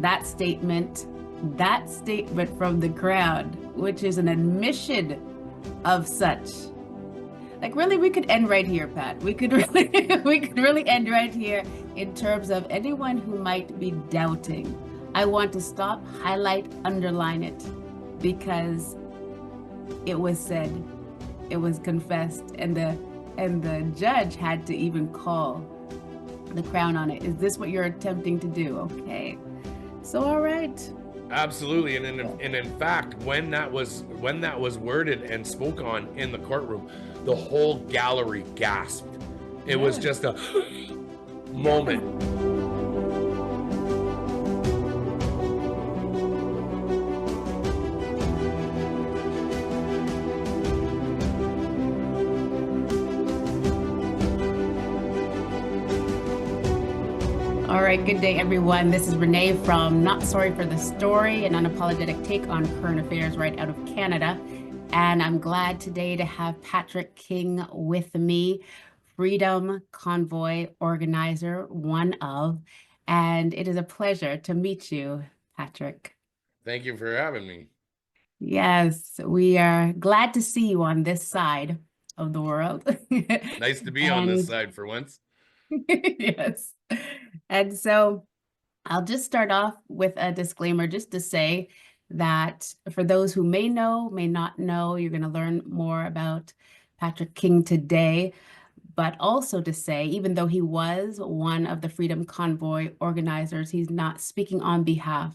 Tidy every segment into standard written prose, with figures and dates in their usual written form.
that statement, that statement from the crowd, which is an admission of such. Like really, we could end right here, Pat. We could really, we could really end right here in terms of anyone who might be doubting. I want to stop, highlight, underline it because it was said, it was confessed, and the judge had to even call the crown on it. Is this what you're attempting to do? Okay. So all right. Absolutely, and in fact, when that was worded and spoke on in the courtroom, the whole gallery gasped. It was just a moment. All right, good day, everyone. This is Renee from Not Sorry for the Story, an unapologetic take on current affairs right out of Canada. And I'm glad today to have Patrick King with me, Freedom Convoy organizer, one of, and it is a pleasure to meet you, Patrick. Thank you for having me. Yes, we are glad to see you on this side of the world. Nice to be on this side for once. Yes. And so I'll just start off with a disclaimer just to say that for those who may know, may not know, you're going to learn more about Patrick King today, but also to say, even though he was one of the Freedom Convoy organizers, he's not speaking on behalf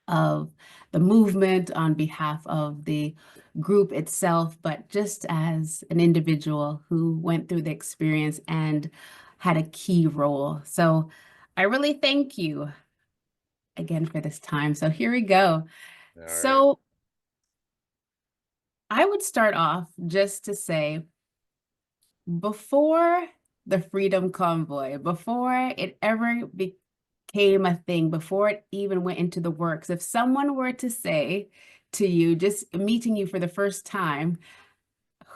of the movement, on behalf of the group itself, but just as an individual who went through the experience and had a key role. So I really thank you again for this time. So here we go. All So right. I would start off just to say, before the Freedom Convoy, before it ever became a thing, before it even went into the works, if someone were to say to you, just meeting you for the first time,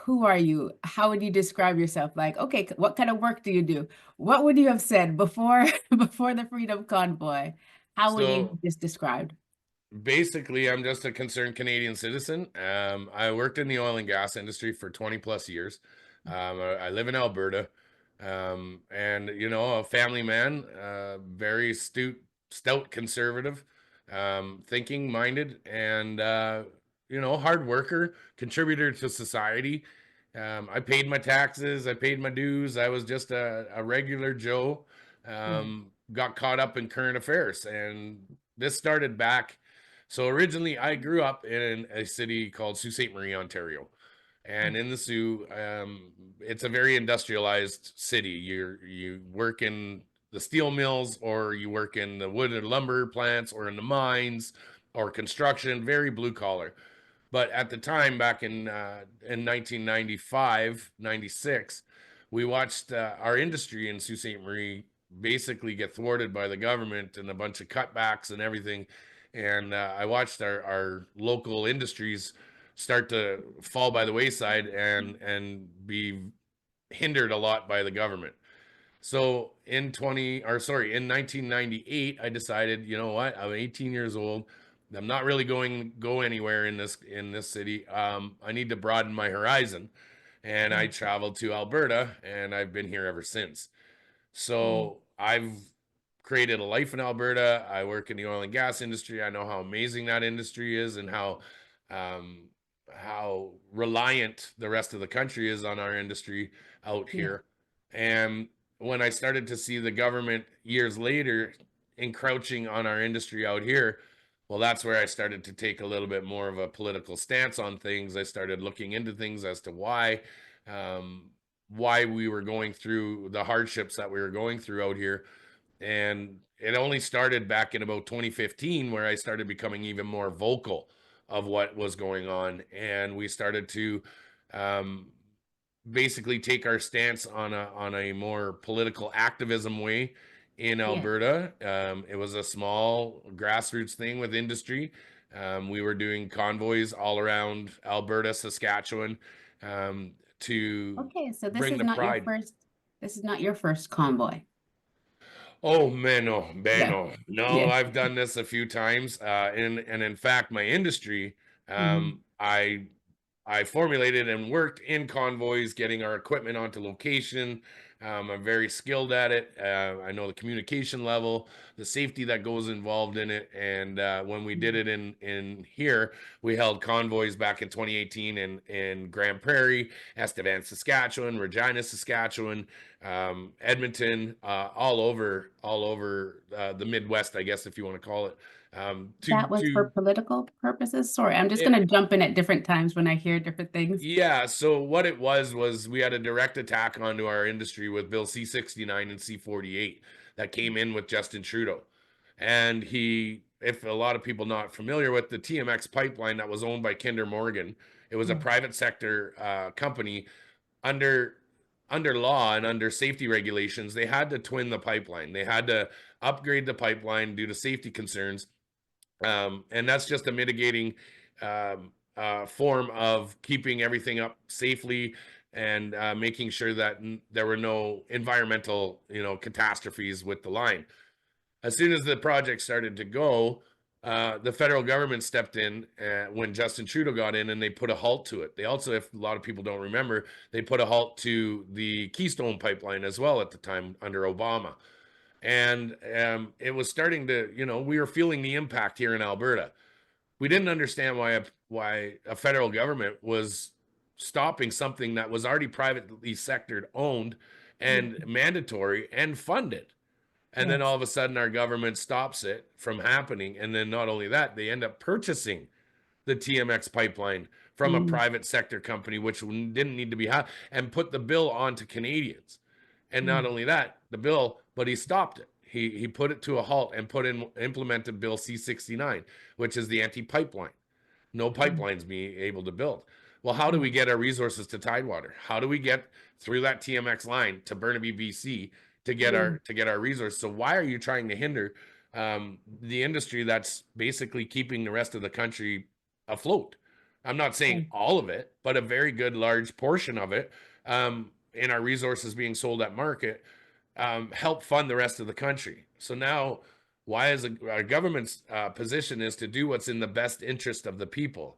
who are you? How would you describe yourself? Like, okay, what kind of work do you do? What would you have said before before the Freedom Convoy? How would you So have just described? basically, I'm just a concerned Canadian citizen. I worked in the oil and gas industry for 20 plus years. I live in Alberta, and a family man, very astute, stout conservative, thinking minded, and hard worker, contributor to society. I paid my taxes, I paid my dues. I was just a regular Joe. Yeah. Got caught up in current affairs, and this started back. So originally, I grew up in a city called Sault Ste. Marie, Ontario, and in the Sioux, it's a very industrialized city. You work in the steel mills, or you work in the wood and lumber plants, or in the mines, or construction. Very blue collar. But at the time, back in 1995, 96, we watched our industry in Sault Ste. Marie basically get thwarted by the government and a bunch of cutbacks and everything. And I watched our local industries start to fall by the wayside and be hindered a lot by the government. So in 1998, I decided, you know what? I'm 18 years old. I'm not really go anywhere in this city. I need to broaden my horizon, and I traveled to Alberta, and I've been here ever since. Mm. So I've created a life in Alberta. I work in the oil and gas industry. I know how amazing that industry is, and um, how reliant the rest of the country is on our industry out Yeah. here. And when I started to see the government years later encroaching on our industry out here, well, that's where I started to take a little bit more of a political stance on things. I started looking into things as to um, why we were going through the hardships that we were going through out here. And it only started back in about 2015, where I started becoming even more vocal of what was going on. And we started to um, basically take our stance on a more political activism way in Yeah. Alberta. It was a small grassroots thing with industry. We were doing convoys all around Alberta, Saskatchewan, to Okay, so bring the pride. this is not your first convoy. Oh, meno, Yeah. beno. No, Yeah. I've done this a few times. And in fact, my industry, Mhm. I formulated and worked in convoys, getting our equipment onto location. I'm very skilled at it. I know the communication level, the safety that goes involved in it. And when we did Mhm. it in here, we held convoys back in 2018 in Grand Prairie, Estevan, Saskatchewan, Regina, Saskatchewan, Edmonton, all over the Midwest, I guess if you want to call it. That was for To political purposes. Sorry, I'm just it, going to jump in at different times when I hear different things. Yeah, so what it was we had a direct attack onto our industry with Bill C-69 and C-48 that came in with Justin Trudeau. And if a lot of people not familiar with the TMX pipeline that was owned by Kinder Morgan, it was a Yeah. private sector company under under law and under safety regulations. They had to twin the pipeline. They had to upgrade the pipeline due to safety concerns, and that's just a mitigating form of keeping everything up safely and making sure that there were no environmental, catastrophes with the line. As soon as the project started to go, the federal government stepped in when Justin Trudeau got in, and they put a halt to it. They also, if a lot of people don't remember, they put a halt to the Keystone pipeline as well at the time under Obama. And it was starting to, we were feeling the impact here in Alberta. We didn't understand why a federal government was stopping something that was already privately sectored owned and Mhm. mandatory and funded. And then all Yes. of a sudden our government stops it from happening. And then not only that, they end up purchasing the TMX pipeline from a Mhm. private sector company, which didn't need to be and put the bill onto Canadians. And not Mhm. only that, the bill, but he stopped it. He put it to a halt and implemented Bill C-69, which is the anti-pipeline. No Mhm. pipelines being able to build. Well, how do Yeah. we get our resources to Tidewater? How do we get through that TMX line to Burnaby, BC, Yeah. to get our resources? So why are you trying to hinder the industry that's basically keeping the rest of the country afloat? I'm not saying Yeah. all of it, but a very good large portion of it, in our resources being sold at market, help fund the rest of the country. So now, why is our government's position is to do what's in the best interest of the people?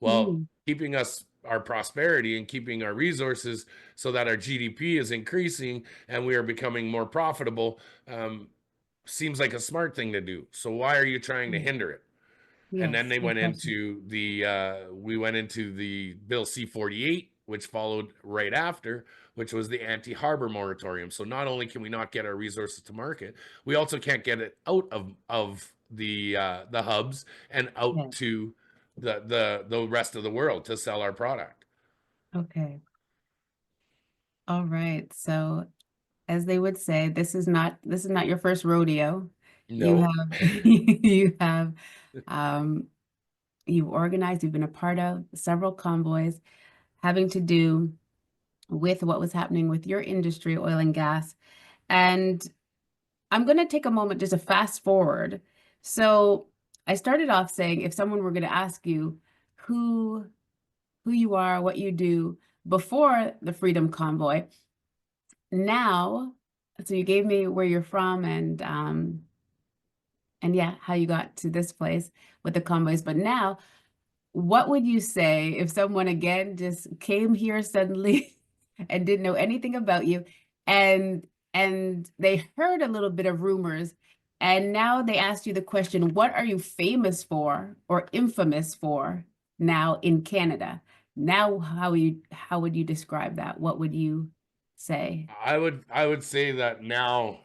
Well, Mhm. keeping us our prosperity and keeping our resources so that our GDP is increasing and we are becoming more profitable, um, seems like a smart thing to do. So why are you trying to Mm. hinder it? And then Yes. they No went question. into we went into the Bill C-48, which followed right after, which was the anti-harbor moratorium. So not only can we not get our resources to market, we also can't get it out of the hubs and out Yes. to the rest of the world to sell our product. Okay. All right. So, as they would say, this is not your first rodeo. You No. have you have um you've organized, you've been a part of several convoys having to do with what was happening with your industry, oil and gas. And I'm going to take a moment just to fast forward. So I started off saying if someone were going to ask you who who you are, what you do before the Freedom Convoy, now, so you gave me where you're from and yeah, how you got to this place with the convoys. But now, what would you say if someone again just came here suddenly and didn't know anything about you and they heard a little bit of rumors and now they asked you the question, what are you famous for or infamous for now in Canada? Now, how would you describe that? What would you say? I would say that now,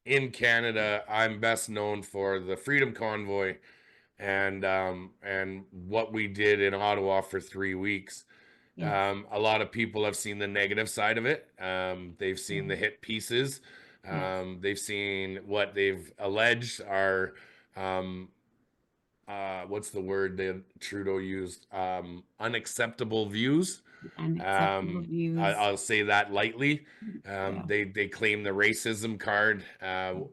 in Canada, I'm best known for the Freedom Convoy and what we did in Ottawa for 3 weeks. Yes. A lot of people have seen the negative side of it. They've Yeah. seen the hit pieces. Yes. They've seen what they've alleged are, um, what's the word that Trudeau used? Unacceptable views. Unacceptable views. I'll say that lightly. Yeah. They claim the racism card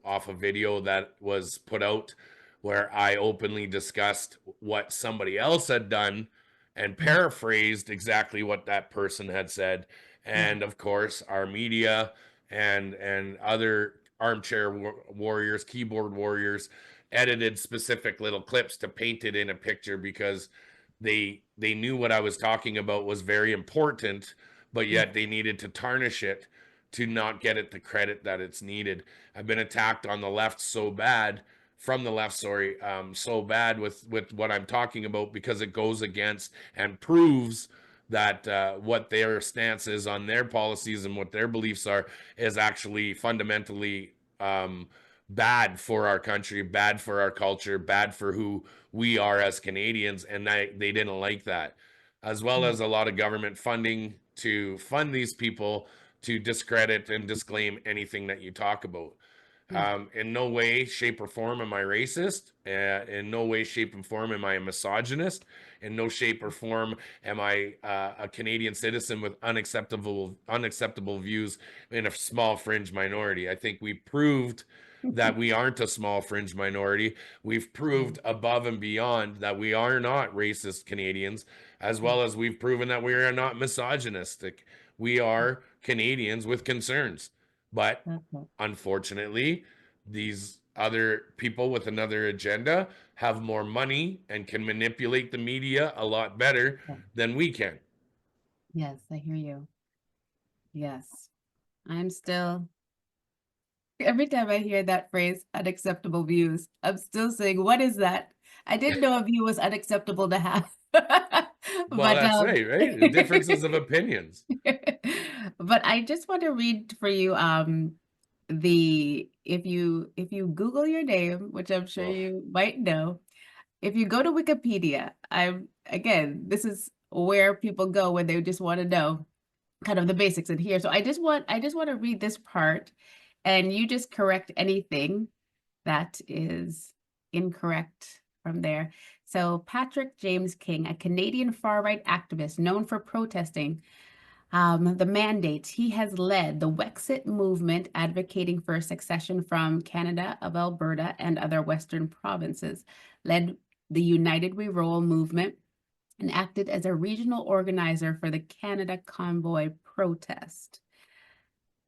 off a video that was put out where I openly discussed what somebody else had done and Yeah. paraphrased exactly what that person had said. Yeah. And of course, our media and other armchair warriors, keyboard warriors, edited specific little clips to paint it in a picture because they knew what I was talking about was very important, but Yeah. yet they needed to tarnish it to not get it the credit that it's needed. I've been attacked on the left so bad, from the left, sorry, so bad with what I'm talking about because it goes against and proves that what their stance is on their policies and what their beliefs are is actually fundamentally bad for our country, bad for our culture, bad for who we are as Canadians, and they didn't like that, as well Mm, as a lot of government funding to fund these people to discredit and disclaim anything that you talk about. yeah. In no way, shape, or form am I racist. In no way, shape, and form am I a misogynist. In no shape or form am I a Canadian citizen with unacceptable views in a small fringe minority. I think we proved that we aren't a small fringe minority. We've proved above and beyond that we are not racist Canadians, as Yeah. well as we've proven that we are not misogynistic. We are Canadians with concerns. But Okay. unfortunately, these other people with another agenda have more money and can manipulate the media a lot better Yeah. than we can. Yes, I hear you. Yes. I'm still, every time I hear that phrase, unacceptable views, I'm still saying, what is that? I didn't know a view was unacceptable to have. Well, But that's right? Differences of opinions. but I just want to read for you the if you Google your name, which I'm sure Oh, you might know, if you go to Wikipedia, I'm again, this is where people go when they just want to know kind of the basics in here. So I just want to read this part and you just correct anything that is incorrect from there. So Patrick James King, a Canadian far-right activist known for protesting the mandates, he has led the Wexit movement advocating for secession from Canada of Alberta and other Western provinces, led the United We Roll movement, and acted as a regional organizer for the Canada Convoy protest.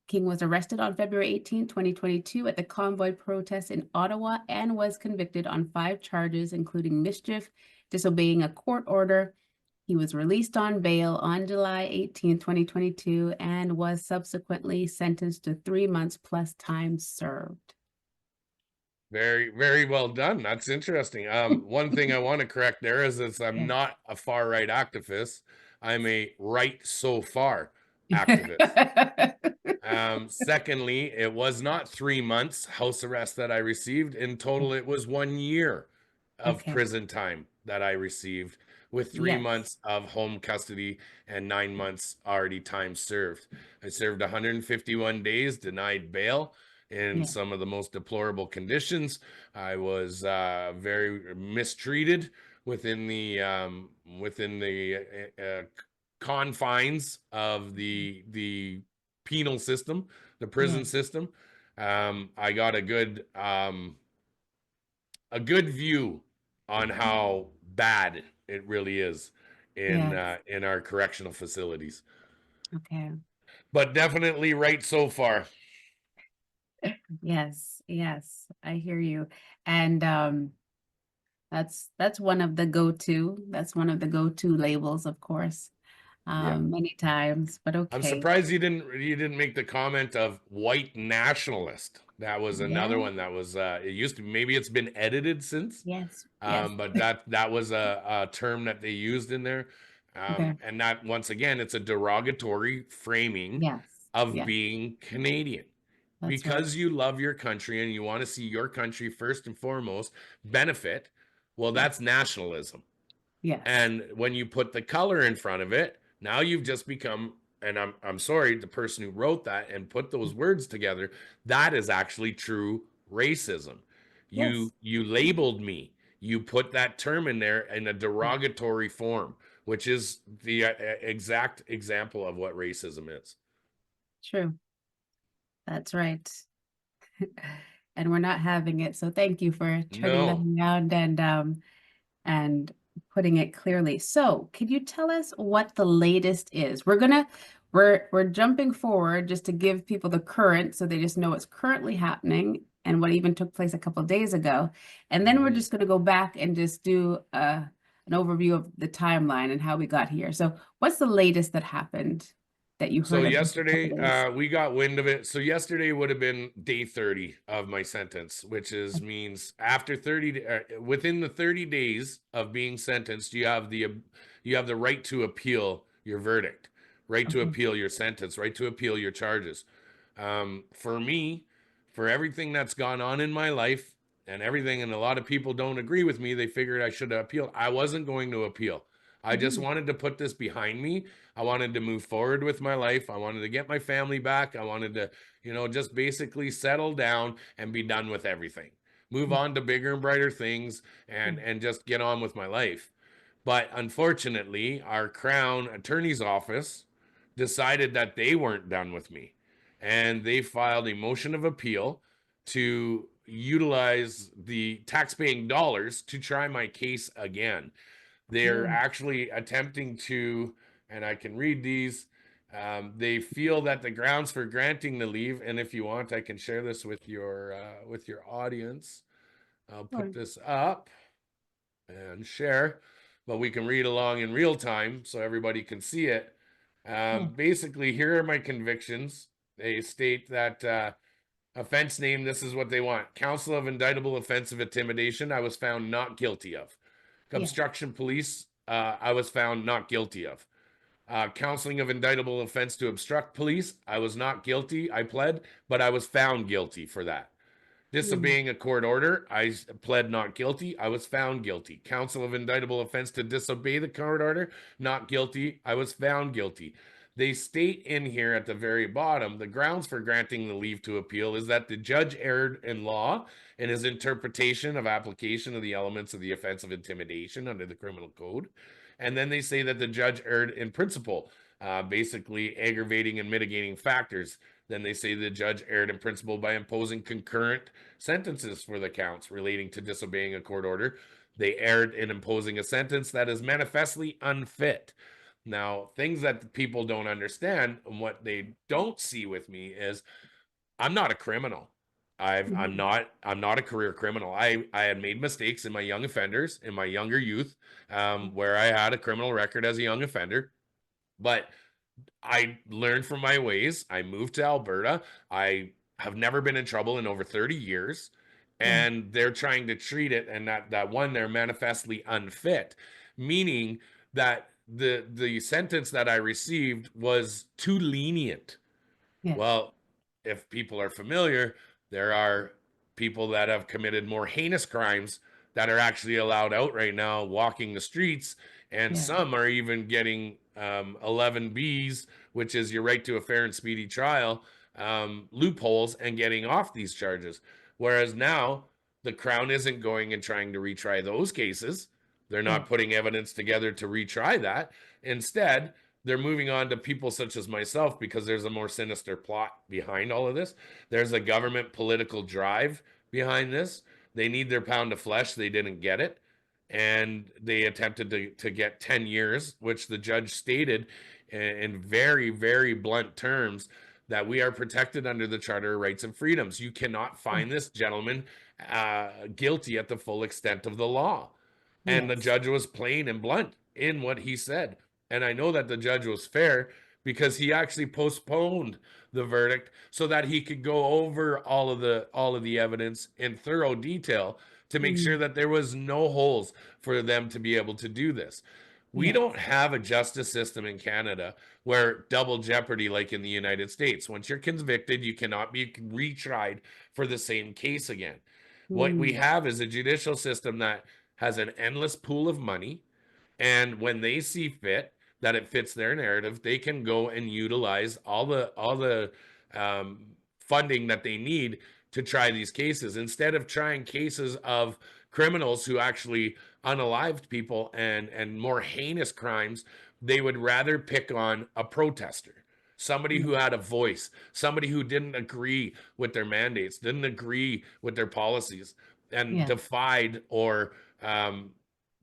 King was arrested on February 18, 2022 at the Convoy protest in Ottawa and was convicted on 5 charges, including mischief, disobeying a court order. He was released on bail on July 18, 2022, and was subsequently sentenced to 3 months plus time served. very, very well done. That's interesting. One thing I want to correct there is I'm Yeah. not a far right activist. I'm a right so far activist. Secondly, it was not 3 months house arrest that I received. In total, it was 1 year of Okay. prison time that I received, with three Yes. months of home custody and 9 months already time served. I served 151 days, denied bail in Yeah. some of the most deplorable conditions. I was very mistreated within the confines of the penal system, the Yeah. prison system. I got a good view on how bad it really is Yes. in our correctional facilities. Okay. But definitely right so far. Yes. Yes. I hear you. And that's one of the go-to. That's one of the go-to labels, of course, Yeah. many times, but I'm okay. surprised you didn't make the comment of white nationalist. That was another Yeah. one that was it used to, maybe it's been edited since. Yes. Yes. But that was a term that they used in there. Okay. And that, once again, it's a derogatory framing Yes. of Yes. being Canadian. That's right. Because you love your country and you want to see your country first and foremost benefit, well, Yes. that's nationalism. Yes. And when you put the color in front of it, now you've just become, and I'm sorry, the person who wrote that and put those words together, that is actually true racism. Yes. You labeled me. You put that term in there in a Yeah. derogatory form, which is the exact example of what racism is. True. That's right. And we're not having it. So thank you for turning that No. around and putting it clearly. So, can you tell us what the latest is? we're jumping forward just to give people the current so they just know what's currently happening and what even took place a couple of days ago. And then we're Mhm. just going to go back and just do an overview of the timeline and how we got here. So what's the latest that happened that you So heard of in a couple yesterday, of days? we got wind of it. So yesterday would have been day 30 of my sentence, which is means after 30, within the 30 days of being sentenced, you have the right to appeal your verdict, right to Okay. appeal your sentence, right to appeal your charges. For me, for everything that's gone on in my life and everything, and a lot of people don't agree with me, they figured I should have appealed. I wasn't going to appeal. I just Mhm. wanted to put this behind me. I wanted to move forward with my life. I wanted to get my family back. I wanted to, just basically settle down and be done with everything. Move Yeah. on to bigger and brighter things and just get on with my life. But unfortunately, our Crown Attorney's Office decided that they weren't done with me. And they filed a motion of appeal to utilize the taxpaying dollars to try my case again. They're Mm. actually attempting to, and I can read these. They feel that the grounds for granting the leave, and if you want, I can share this with your audience. I'll put Sure. this up and share, but we can read along in real time so everybody can see it. Yeah. Basically, here are my convictions. They state that offense name, this is what they want: counsel of indictable offense of intimidation, I was found not guilty of. Yeah. Obstruction police, I was found not guilty of. Counseling of indictable offense to obstruct police, I was not guilty. I pled, but I was found guilty for that. Mm. Disobeying a court order, I pled not guilty. I was found guilty. Counsel of indictable offense to disobey the court order, not guilty. I was found guilty. They state in here at the very bottom the grounds for granting the leave to appeal is that the judge erred in law in his interpretation of application of the elements of the offense of intimidation under the criminal code. And then they say that the judge erred in principle, basically aggravating and mitigating factors. Then they say the judge erred in principle by imposing concurrent sentences for the counts relating to disobeying a court order. They erred in imposing a sentence that is manifestly unfit. Now, things that people don't understand and what they don't see with me is I'm not a criminal. Mhm. I'm not a career criminal. I had made mistakes in my young offenders in my younger youth, where I had a criminal record as a young offender, but I learned from my ways. I moved to Alberta. I have never been in trouble in over 30 years. Yeah. And they're trying to treat it, and that one, they're manifestly unfit, meaning that the sentence that I received was too lenient. Yes. Well, if people are familiar, there are people that have committed more heinous crimes that are actually allowed out right now walking the streets, and Yeah. some are even getting 11 Bs, which is your right to a fair and speedy trial, loopholes, and getting off these charges. Whereas now, the Crown isn't going and trying to retry those cases. They're Yeah. not putting evidence together to retry that. Instead, they're moving on to people such as myself because there's a more sinister plot behind all of this. There's a government political drive behind this. They need their pound of flesh. They didn't get it. And they attempted to get 10 years, which the judge stated in very, very blunt terms that we are protected under the Charter of Rights and Freedoms. You cannot Yeah. find this gentleman guilty at the full extent of the law. And the Yes. judge was plain and blunt in what he said. And I know that the judge was fair because he actually postponed the verdict so that he could go over all of the evidence in thorough detail to make sure Mm. that there was no holes for them to be able to do this. We Yes. don't have a justice system in Canada where double jeopardy like in the United States. Once you're convicted, you cannot be retried for the same case again. What we Mm. have is a judicial system that has an endless pool of money, and when they see fit that it fits their narrative, they can go and utilize all the funding that they need to try these cases instead of trying cases of criminals who actually unalived people and more heinous crimes. They would rather pick on a protester, somebody Yeah. who had a voice, somebody who didn't agree with their mandates, didn't agree with their policies, and Yeah. defied or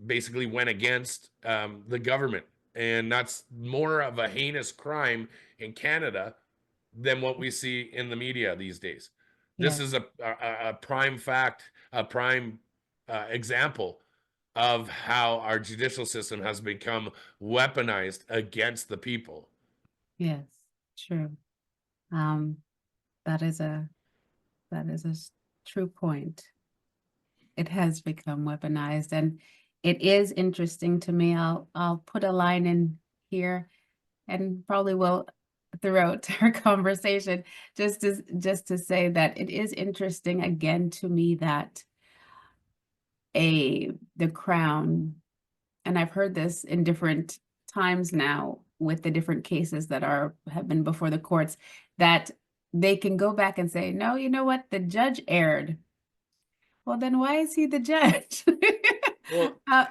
basically went against the government. And that's more of a heinous crime in Canada than what we see in the media these days. This Yes. is a prime fact, a prime example of how our judicial system has become weaponized against the people. Yes. True. Um, that is a true point. It has become weaponized, and it is interesting to me. I'll put a line in here, and probably will throughout our conversation, just to say that it is interesting again to me that the Crown, and I've heard this in different times now with the different cases that have been before the courts, that they can go back and say, no, you know what, the judge erred. Well, then why is he the judge? Well, uh,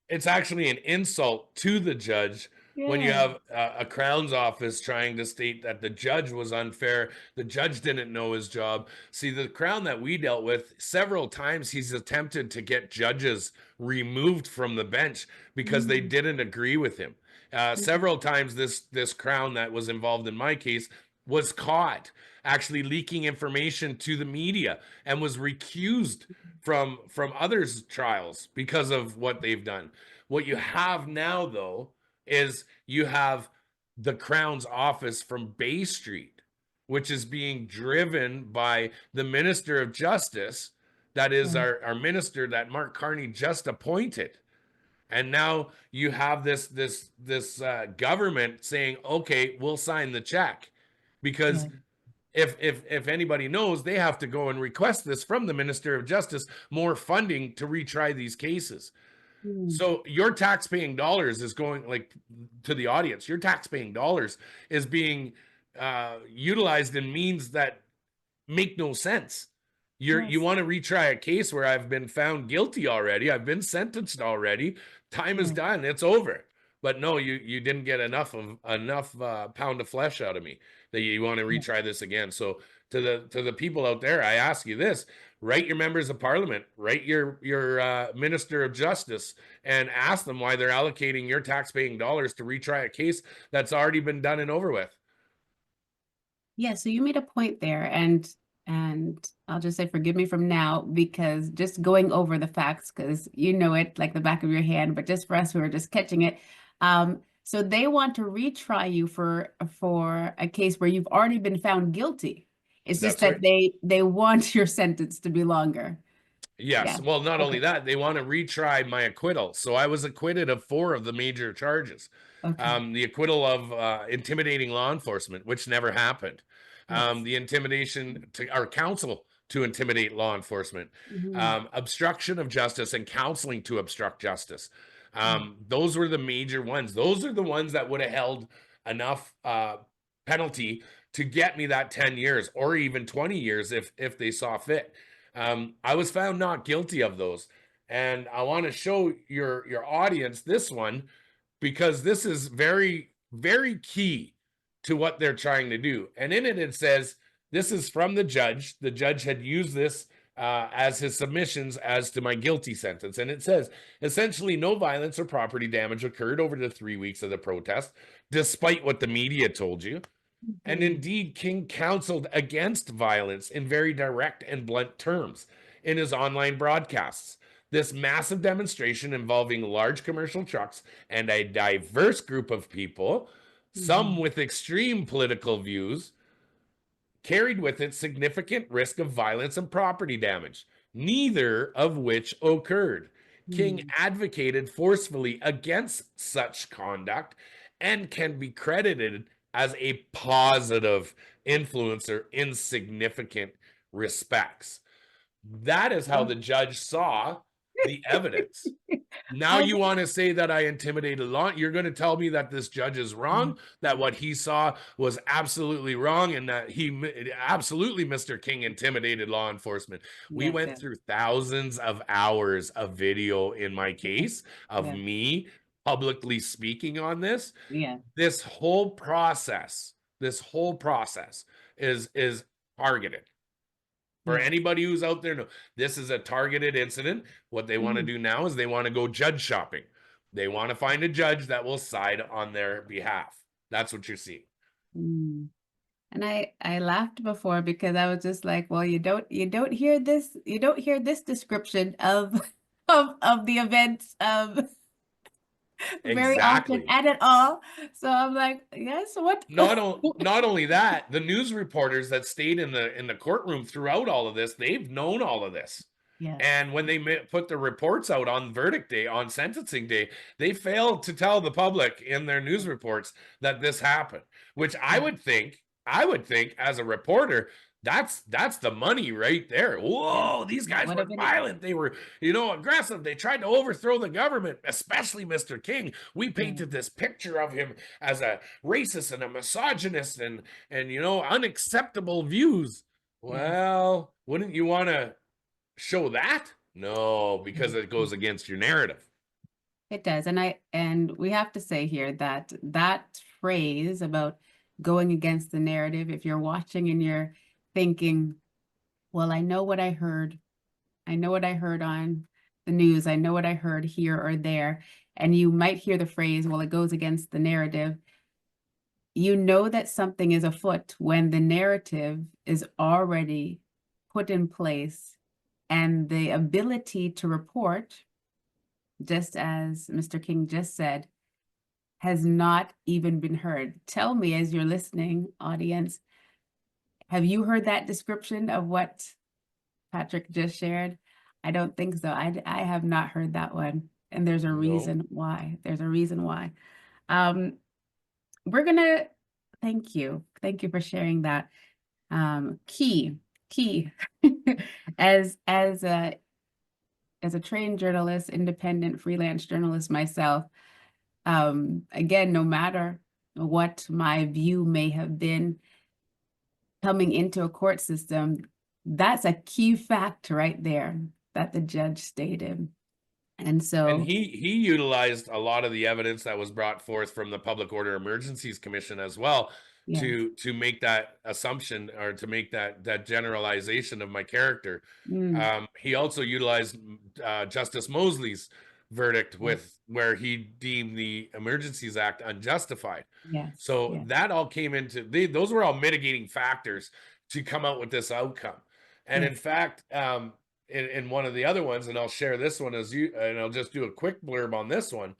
it's actually an insult to the judge when you yeah. have a Crown's office trying to state that the judge was unfair. The judge didn't know his job. See, the Crown that we dealt with, several times he's attempted to get judges removed from the bench because they Mm, didn't agree with him. mm, Several times this Crown that was involved in my case was caught actually leaking information to the media and was recused from others' trials because of what they've done. What you have now, though, is you have the Crown's office from Bay Street, which is being driven by the Minister of Justice, that is right, our minister that Mark Carney just appointed. And now you have this government saying, okay, we'll sign the check, because yeah. if anybody knows, they have to go and request this from the Minister of Justice, more funding to retry these cases. Mm, So your tax-paying dollars is going, like, to the audience, your tax-paying dollars is being utilized in means that make no sense. You yes, want to retry a case where I've been found guilty already, I've been sentenced already, time is right, done, it's over. But no, you didn't get enough pound of flesh out of me that you want to yeah. retry this again. So to the people out there, I ask you this: write your members of parliament, write your minister of justice, and ask them why they're allocating your tax-paying dollars to retry a case that's already been done and over with. Yeah, so you made a point there, and I'll just say forgive me from now, because just going over the facts, because you know it like the back of your hand, but just for us who are just catching it. So they want to retry you for a case where you've already been found guilty. It's just That's that right. they want your sentence to be longer. Yes. Yeah. Well, not only Okay. that, they want to retry my acquittal. So I was acquitted of 4 of the major charges. Okay. The acquittal of intimidating law enforcement, which never happened. Yes. The intimidation to our counsel to intimidate law enforcement, Hmm. obstruction of justice, and counseling to obstruct justice. Yeah. Those were the major ones. Those are the ones that would have held enough penalty to get me that 10 years or even 20 years if they saw fit. I was found not guilty of those. And I want to show your audience this one, because this is very, very key to what they're trying to do. And in it, it says, this is from the judge. The judge had used this as his submissions as to my guilty sentence. And it says, essentially, no violence or property damage occurred over the 3 weeks of the protest, despite what the media told you. And Hmm. indeed, King counseled against violence in very direct and blunt terms in his online broadcasts. This massive demonstration involving large commercial trucks and a diverse group of people, some Hmm. with extreme political views, carried with it significant risk of violence and property damage, neither of which occurred. King Hmm. advocated forcefully against such conduct and can be credited as a positive influencer in significant respects. That is how the judge saw the evidence. Now I you want to say that I intimidated law? You're going to tell me that this judge is wrong, that what he saw was absolutely wrong, and that he absolutely, Mr. King, intimidated law enforcement. We Yes, went yes, through thousands of hours of video in my yes, case of yes, me publicly speaking on this. yeah, This whole process, this whole process is targeted. For yes. anybody who's out there, no, this is a targeted incident. What they want to Mhm. do now is they want to go judge shopping. They want to find a judge that will side on their behalf. That's what you're seeing. Mm. And I laughed before because I was just like, well, you don't hear this description of of the events very often Exactly. and at all. So I'm like, yes, what? Not only that, the news reporters that stayed in the courtroom throughout all of this, they've known all of this. Yes. And when they put the reports out on verdict day, on sentencing day, they failed to tell the public in their news reports that this happened, which Yeah. I would think as a reporter, that's the money right there. Yes. Whoa, these That guys would were have been it. violent. They were, aggressive. They tried to overthrow the government, especially Mr. King. We Yeah. painted this picture of him as a racist and a misogynist and unacceptable views. Yeah. Well, wouldn't you want to show that? No, because Mhm. it goes against your narrative. It does. And we have to say here that that phrase about going against the narrative, if you're watching and you're thinking, well, I know what I heard. I know what I heard on the news. I know what I heard here or there. And you might hear the phrase, well, it goes against the narrative. You know that something is afoot when the narrative is already put in place and the ability to report, just as Mr. King just said, has not even been heard. Tell me, as you're listening, audience, have you heard that description of what Patrick just shared? I don't think so. I have not heard that one. And there's a No. reason why. There's a reason why. Um, we're gonna thank you. Thank you for sharing that. Key. As as a trained journalist, independent freelance journalist myself, again, no matter what my view may have been coming into a court system, that's a key fact right there that the judge stated. And And so, he utilized a lot of the evidence that was brought forth from the Public Order Emergencies Commission as well yes. to make that assumption or to make that generalization of my character. Mm, He also utilized Justice Mosley's verdict yes, with where he deemed the Emergencies Act unjustified. yes, So yes, that all came into those were all mitigating factors to come out with this outcome. And yes, in fact, in one of the other ones, and I'll share this one as you, and I'll just do a quick blurb on this one,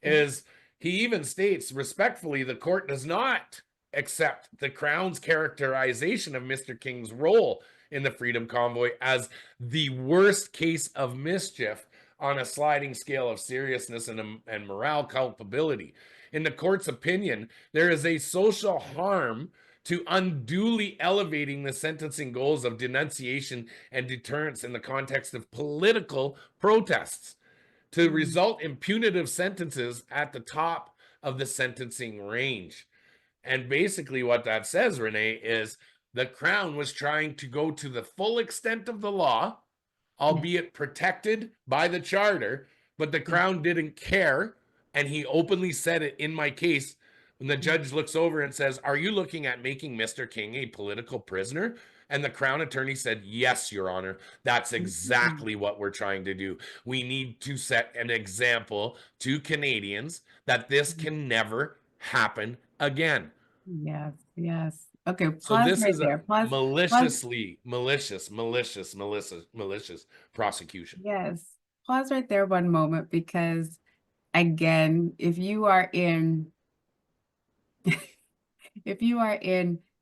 yes, is he even states respectfully the court does not accept the Crown's characterization of Mr. King's role in the Freedom Convoy as the worst case of mischief on a sliding scale of seriousness and morale culpability. In the court's opinion, there is a social harm to unduly elevating the sentencing goals of denunciation and deterrence in the context of political protests to mm, result in punitive sentences at the top of the sentencing range. And basically, what that says, Renee, is the Crown was trying to go to the full extent of the law, yes, albeit protected by the charter, but the yes, Crown didn't care. And he openly said it in my case when the yes, judge looks over and says, "Are you looking at making Mr. King a political prisoner?" And the Crown attorney said, "Yes, Your Honor. That's mm, mm, exactly what we're trying to do. We need to set an example to Canadians that this mm, can never happen again." yes, yes. Okay, So pause this right is a there. Pause. malicious prosecution. Yes, pause right there one moment because again, if you are in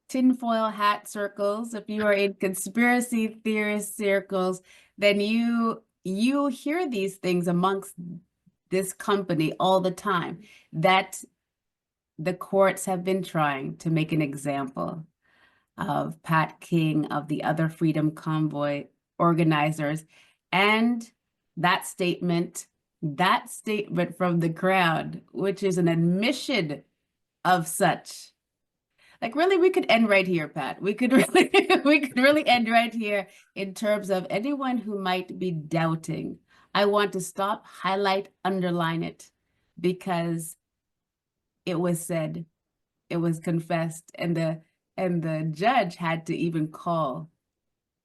tinfoil hat circles, if you are in conspiracy theorist circles, then you hear these things amongst this company all the time that the courts have been trying to make an example of Pat King, of the other Freedom Convoy organizers, and that statement from the crowd, which is an admission of such. Like really, we could end right here, Pat. We could really, we could really end right here in terms of anyone who might be doubting. I want to stop, highlight, underline it because it was said, it was confessed, and the judge had to even call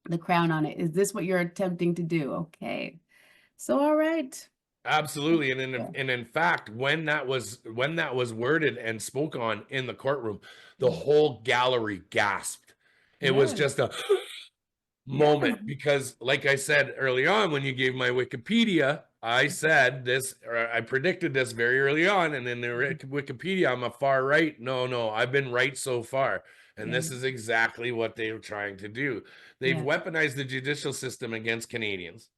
the Crown on it. Is this what you're attempting to do? Okay. So all right. Absolutely. And Yeah. in fact, when that was worded and spoke on in the courtroom, the Mm. whole gallery gasped. It was Yes. just a Yes. moment because, like I said early on, when you gave my Wikipedia, I said this, or I predicted this very early on, and in the Wikipedia, I'm a far right. No, no, I've been right so far. And Yeah. this is exactly what they were trying to do. They've Yes. weaponized the judicial system against Canadians.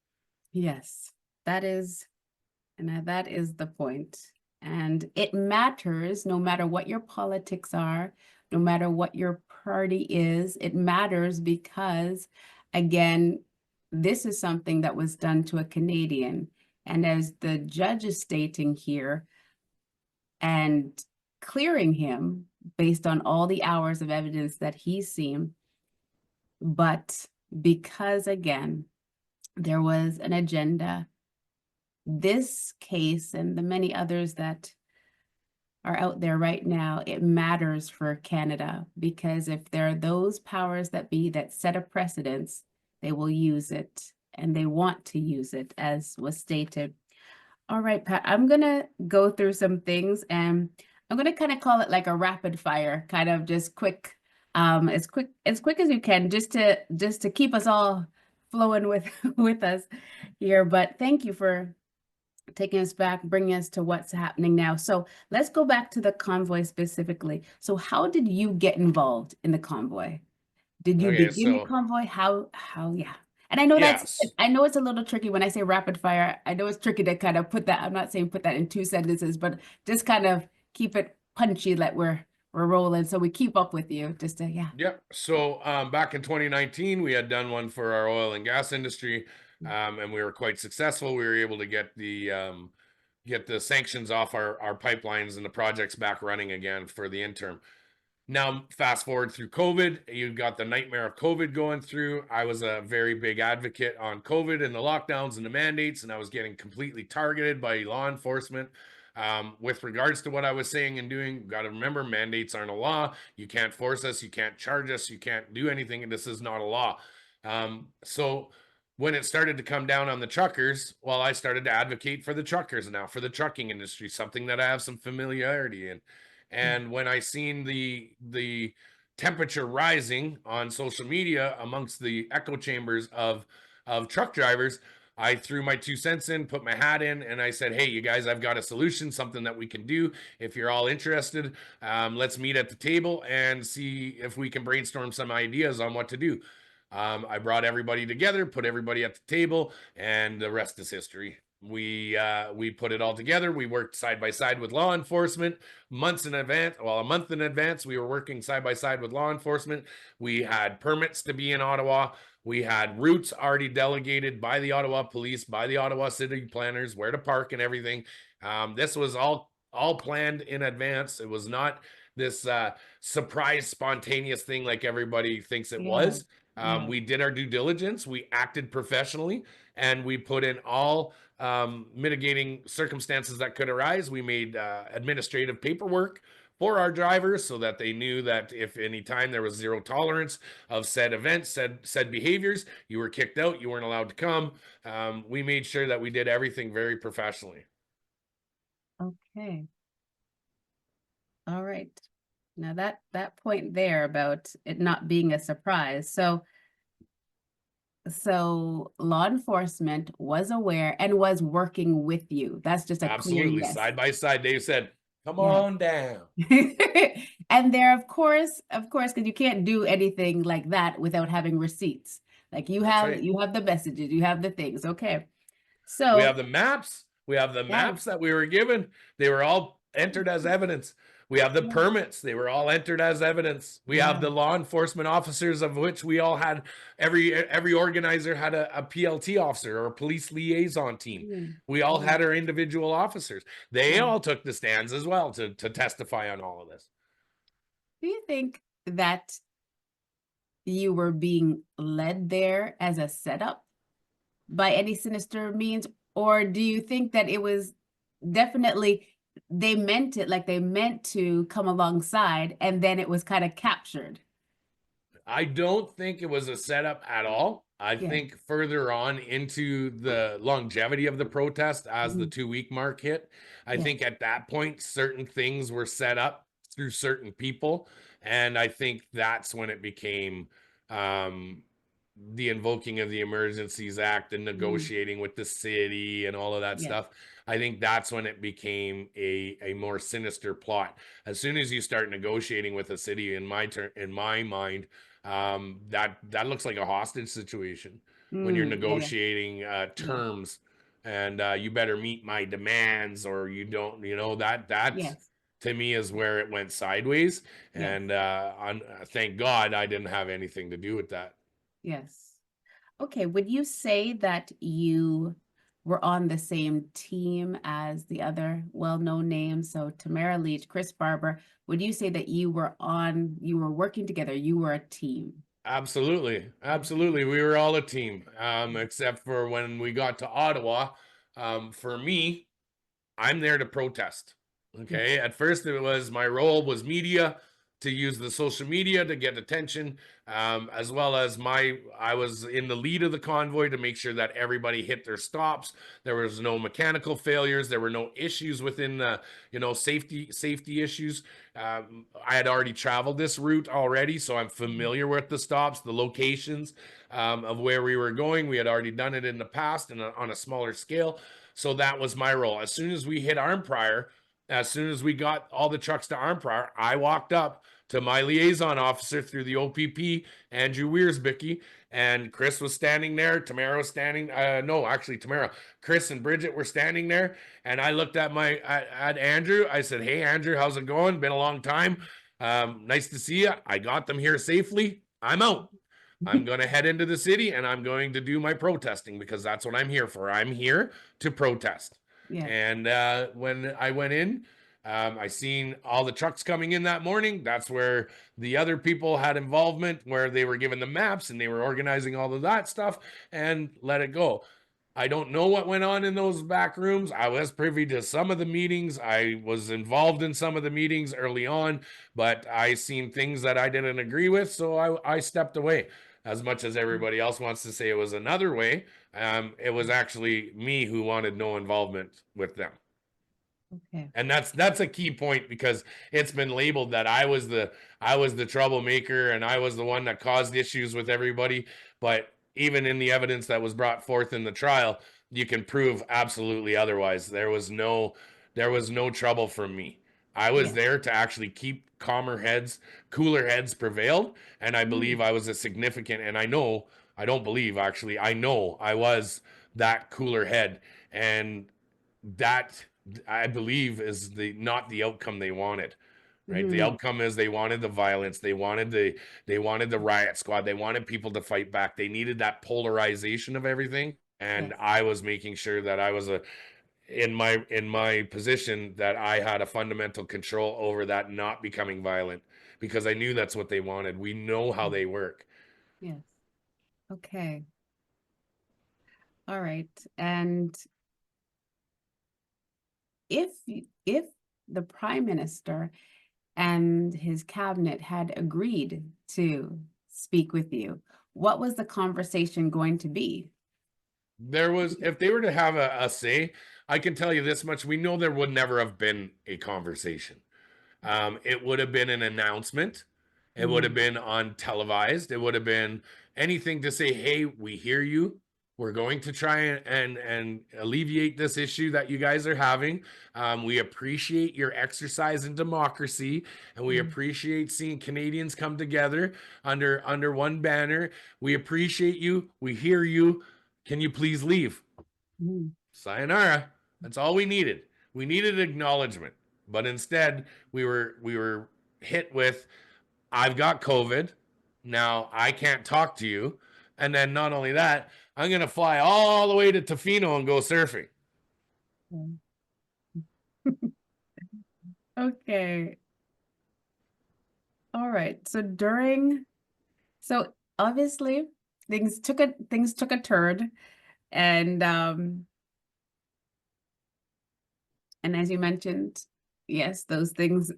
Yes. That is, and that is the point. And it matters no matter what your politics are, no matter what your party is, it matters because, again, this is something that was done to a Canadian. And as the judge is stating here, and clearing him based on all the hours of evidence that he's seen, but because, again, there was an agenda, this case and the many others that are out there right now, it matters for Canada because if there are those powers that be that set a precedence, they will use it and they want to use it, as was stated. All right, Pat, I'm gonna go through some things and I'm gonna kind of call it like a rapid fire, kind of just as quick as you can, just to keep us all flowing with with us here. But thank you for taking us back, bringing us to what's happening now. So let's go back to the convoy specifically. So how did you get involved in the convoy? Did you Okay, begin the so convoy? Yeah. And I know yes. I know it's a little tricky when I say rapid fire. I know it's tricky to kind of put that, I'm not saying put that in two sentences, but just kind of keep it punchy like we're rolling. So we keep up with you just to, yeah. Yep. So back in 2019, we had done one for our oil and gas industry, and we were quite successful. We were able to get the sanctions off our pipelines and the projects back running again for the interim. Now, fast forward through COVID, you've got the nightmare of COVID going through. I was a very big advocate on COVID and the lockdowns and the mandates, and I was getting completely targeted by law enforcement. With regards to what I was saying and doing, got to remember mandates aren't a law. You can't force us, you can't charge us, you can't do anything, and this is not a law. So when it started to come down on the truckers, well, I started to advocate for the truckers now, for the trucking industry, something that I have some familiarity in. And when I seen the temperature rising on social media amongst the echo chambers of truck drivers, I threw my 2 cents in, put my hat in, and I said, "Hey, you guys, I've got a solution, something that we can do. If you're all interested, let's meet at the table and see if we can brainstorm some ideas on what to do." I brought everybody together, put everybody at the table, and the rest is history. We put it all together. We worked side by side with law enforcement months in advance. Well, a month in advance, we were working side by side with law enforcement. We had permits to be in Ottawa. We had routes already delegated by the Ottawa police, by the Ottawa city planners, where to park and everything. This was all planned in advance. It was not this surprise, spontaneous thing like everybody thinks it Yeah. was. Yeah. We did our due diligence. We acted professionally, and we put in all mitigating circumstances that could arise. We made administrative paperwork for our drivers so that they knew that if any time there was zero tolerance of said events, said behaviors, you were kicked out, you weren't allowed to come. We made sure that we did everything very professionally. Okay. All right. Now that point there about it not being a surprise. So law enforcement was aware and was working with you. That's just a clear Absolutely. yes. Side by side, Dave said, "Come Yeah. on down." And there, of course, because you can't do anything like that without having receipts. Like That's right. you have the messages, you have the things. Okay. We have So the maps. We have the yeah, maps that we were given. They were all entered as evidence. We have the yeah, permits. They were all entered as evidence. We have yeah. the law enforcement officers, of which we all had. Every organizer had a PLT officer or a police liaison team. Mm, We all mm, had our individual officers. They yeah. all took the stands as well to testify on all of this. Do you think that you were being led there as a setup by any sinister means, or do you think that it was definitely they meant it like they meant to come alongside and then it was kind of captured? I don't think it was a setup at all. I Yeah. think further on into the longevity of the protest, as the Mhm. 2 week mark hit, I Yes. think at that point, certain things were set up through certain people. And I think that's when it became um, the invoking of the Emergencies Act and Mm. negotiating with the city and all of that Yes. stuff. I think that's when it became a more sinister plot. As soon as you start negotiating with a city, in my mind, that looks like a hostage situation when you're Yeah, yeah. negotiating Yes. terms, and you better meet my demands or you don't, that Yes. to me is where it went sideways. Yes. And thank God I didn't have anything to do with that. Yes. Okay, would you say that you were on the same team as the other well-known names? So Tamara Leach, Chris Barber, would you say that you were working together, you were a team? Absolutely. Okay. Absolutely. We were all a team, except for when we got to Ottawa. For me, I'm there to protest. Yes. Okay. At first, it was my role was media, to use the social media to get attention, as well as I was in the lead of the convoy to make sure that everybody hit their stops. There was no mechanical failures. There were no issues within the, safety issues. I had already traveled this route already, so I'm familiar with the stops, the locations of where we were going. We had already done it in the past and on a smaller scale. So that was my role. As soon as we hit Arnprior, as soon as we got all the trucks to Arnprior, I walked up to my liaison officer through the OPP, Andrew Wiersbicky, and Chris was standing there. Tamara was standing. No, actually, Tamara, Chris, and Bridget were standing there. And I looked at Andrew. I said, "Hey, Andrew, how's it going? Been a long time. Nice to see you. I got them here safely. I'm out. I'm going to head into the city and I'm going to do my protesting because that's what I'm here for. I'm here to protest." Yes. And when I went in, I seen all the trucks coming in that morning. That's where the other people had involvement, where they were given the maps and they were organizing all of that stuff, and let it go. I don't know what went on in those back rooms. I was privy to some of the meetings. I was involved in some of the meetings early on, but I seen things that I didn't agree with, so I stepped away. As much as everybody else wants to say it was another way, it was actually me who wanted no involvement with them. Okay. And that's a key point, because it's been labeled that I was the troublemaker and I was the one that caused issues with everybody. But even in the evidence that was brought forth in the trial, you can prove absolutely otherwise. There was no trouble from me. I was Yes. there to actually keep cooler heads prevailed, and I believe Mm. I was a significant, and I don't believe, actually, I know I was that cooler head. And that, I believe, is not the outcome they wanted. Right, the Mhm. outcome is they wanted the violence, they wanted the riot squad, they wanted people to fight back, they needed that polarization of everything. And Yes. I was making sure that I was in my position, that I had a fundamental control over that not becoming violent, because I knew that's what they wanted. We know how Mm. they work. Yes. Okay. All right. And if the prime minister and his cabinet had agreed to speak with you, what was the conversation going to be? If they were to have a say, I can tell you this much: we know there would never have been a conversation. It would have been an announcement. It would have Mm. been on televised. It would have been anything to say, "Hey, we hear you. We're going to try and alleviate this issue that you guys are having. We appreciate your exercise in democracy, and we Mm. appreciate seeing Canadians come together under one banner. We appreciate you. We hear you. Can you please leave?" Mm. Sayonara. That's all we needed. We needed acknowledgement. But instead, we were hit with, "I've got COVID. Now I can't talk to you." And then not only that, "I'm gonna fly all the way to Tofino and go surfing." Mm. Okay. All right. So obviously things took a turn, and as you mentioned, yes, those things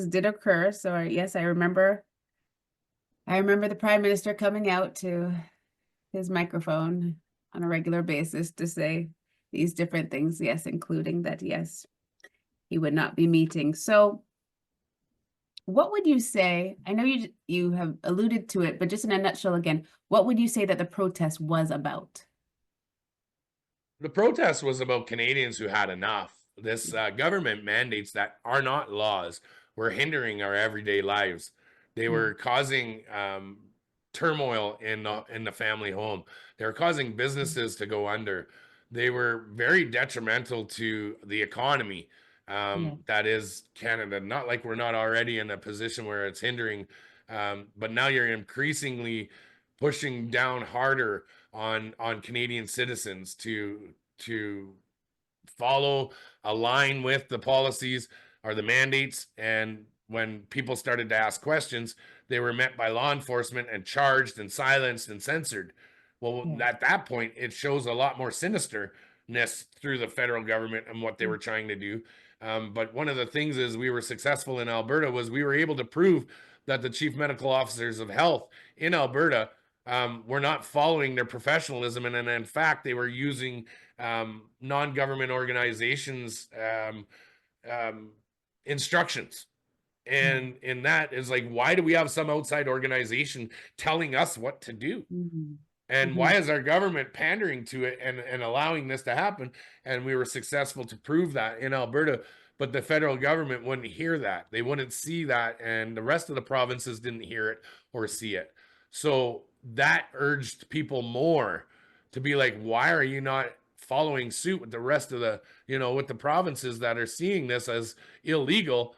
did occur. So yes, I remember the prime minister coming out to his microphone on a regular basis to say these different things, yes, including that, yes, he would not be meeting. So what would you say? I know you have alluded to it, but just in a nutshell again, what would you say that the protest was about? The protest was about Canadians who had enough. This government mandates that are not laws were hindering our everyday lives. They Yeah, were causing turmoil in the family home. They were causing businesses to go under. They were very detrimental to the economy. yeah, That is Canada. Not like we're not already in a position where it's hindering, but now you're increasingly pushing down harder on Canadian citizens to follow, align with the policies or the mandates. And when people started to ask questions, they were met by law enforcement and charged and silenced and censored. Well, yeah, at that point, it shows a lot more sinisterness through the federal government and what they mm, were trying to do. But one of the things is we were successful in Alberta was we were able to prove that the chief medical officers of health in Alberta were not following their professionalism, and in fact, they were using non-government organizations um, instructions. yeah, And in that is like, why do we have some outside organization telling us what to do? mhm, And mhm, why is our government pandering to it and allowing this to happen? And we were successful to prove that in Alberta, but the federal government wouldn't hear that. They wouldn't see that. And the rest of the provinces didn't hear it or see it. So that urged people more to be like, why are you not following suit with the rest of the, with the provinces that are seeing this as illegal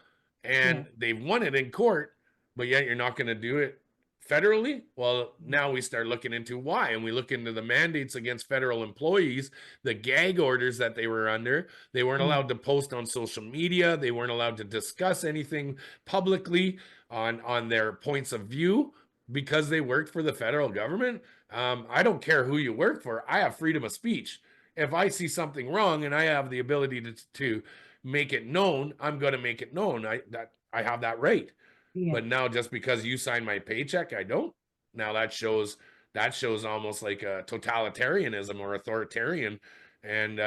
yeah, and they've won it in court, but yet you're not going to do it federally? Well, mm, now we start looking into why, and we look into the mandates against federal employees, the gag orders that they were under. They weren't yeah, allowed to post on social media. They weren't allowed to discuss anything publicly on their points of view because they worked for the federal government. I don't care who you work for. I have freedom of speech. If I see something wrong and I have the ability to make it known, I'm going to make it known. I have that right. yeah, But now just because you sign my paycheck, I don't. Now that shows almost like a totalitarianism or authoritarian, and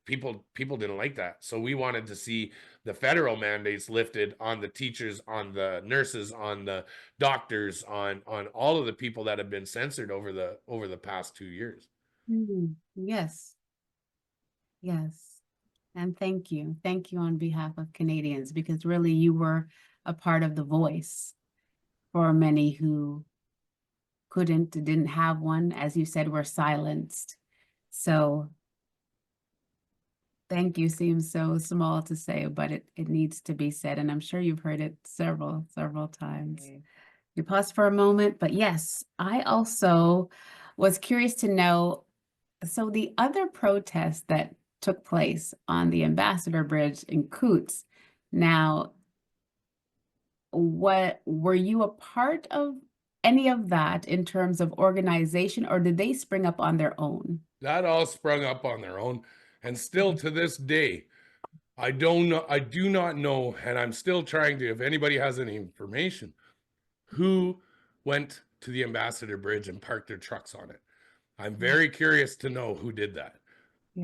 people didn't like that. So we wanted to see the federal mandates lifted on the teachers, on the nurses, on the doctors, on all of the people that have been censored over the past 2 years. mhm, yes, yes. And thank you on behalf of Canadians, because really you were a part of the voice for many who didn't have one, as you said, were silenced. So thank you seems so small to say, but it needs to be said. And I'm sure you've heard it several times. Okay. You pause for a moment, but yes, I also was curious to know, so the other protest that took place on the Ambassador Bridge in Coots, now, what were you a part of any of that in terms of organization, or did they spring up on their own? That all sprung up on their own, and still to this day, I don't know. I do not know, and I'm still trying to. If anybody has any information, who went to the Ambassador Bridge and parked their trucks on it? I'm very curious to know who did that,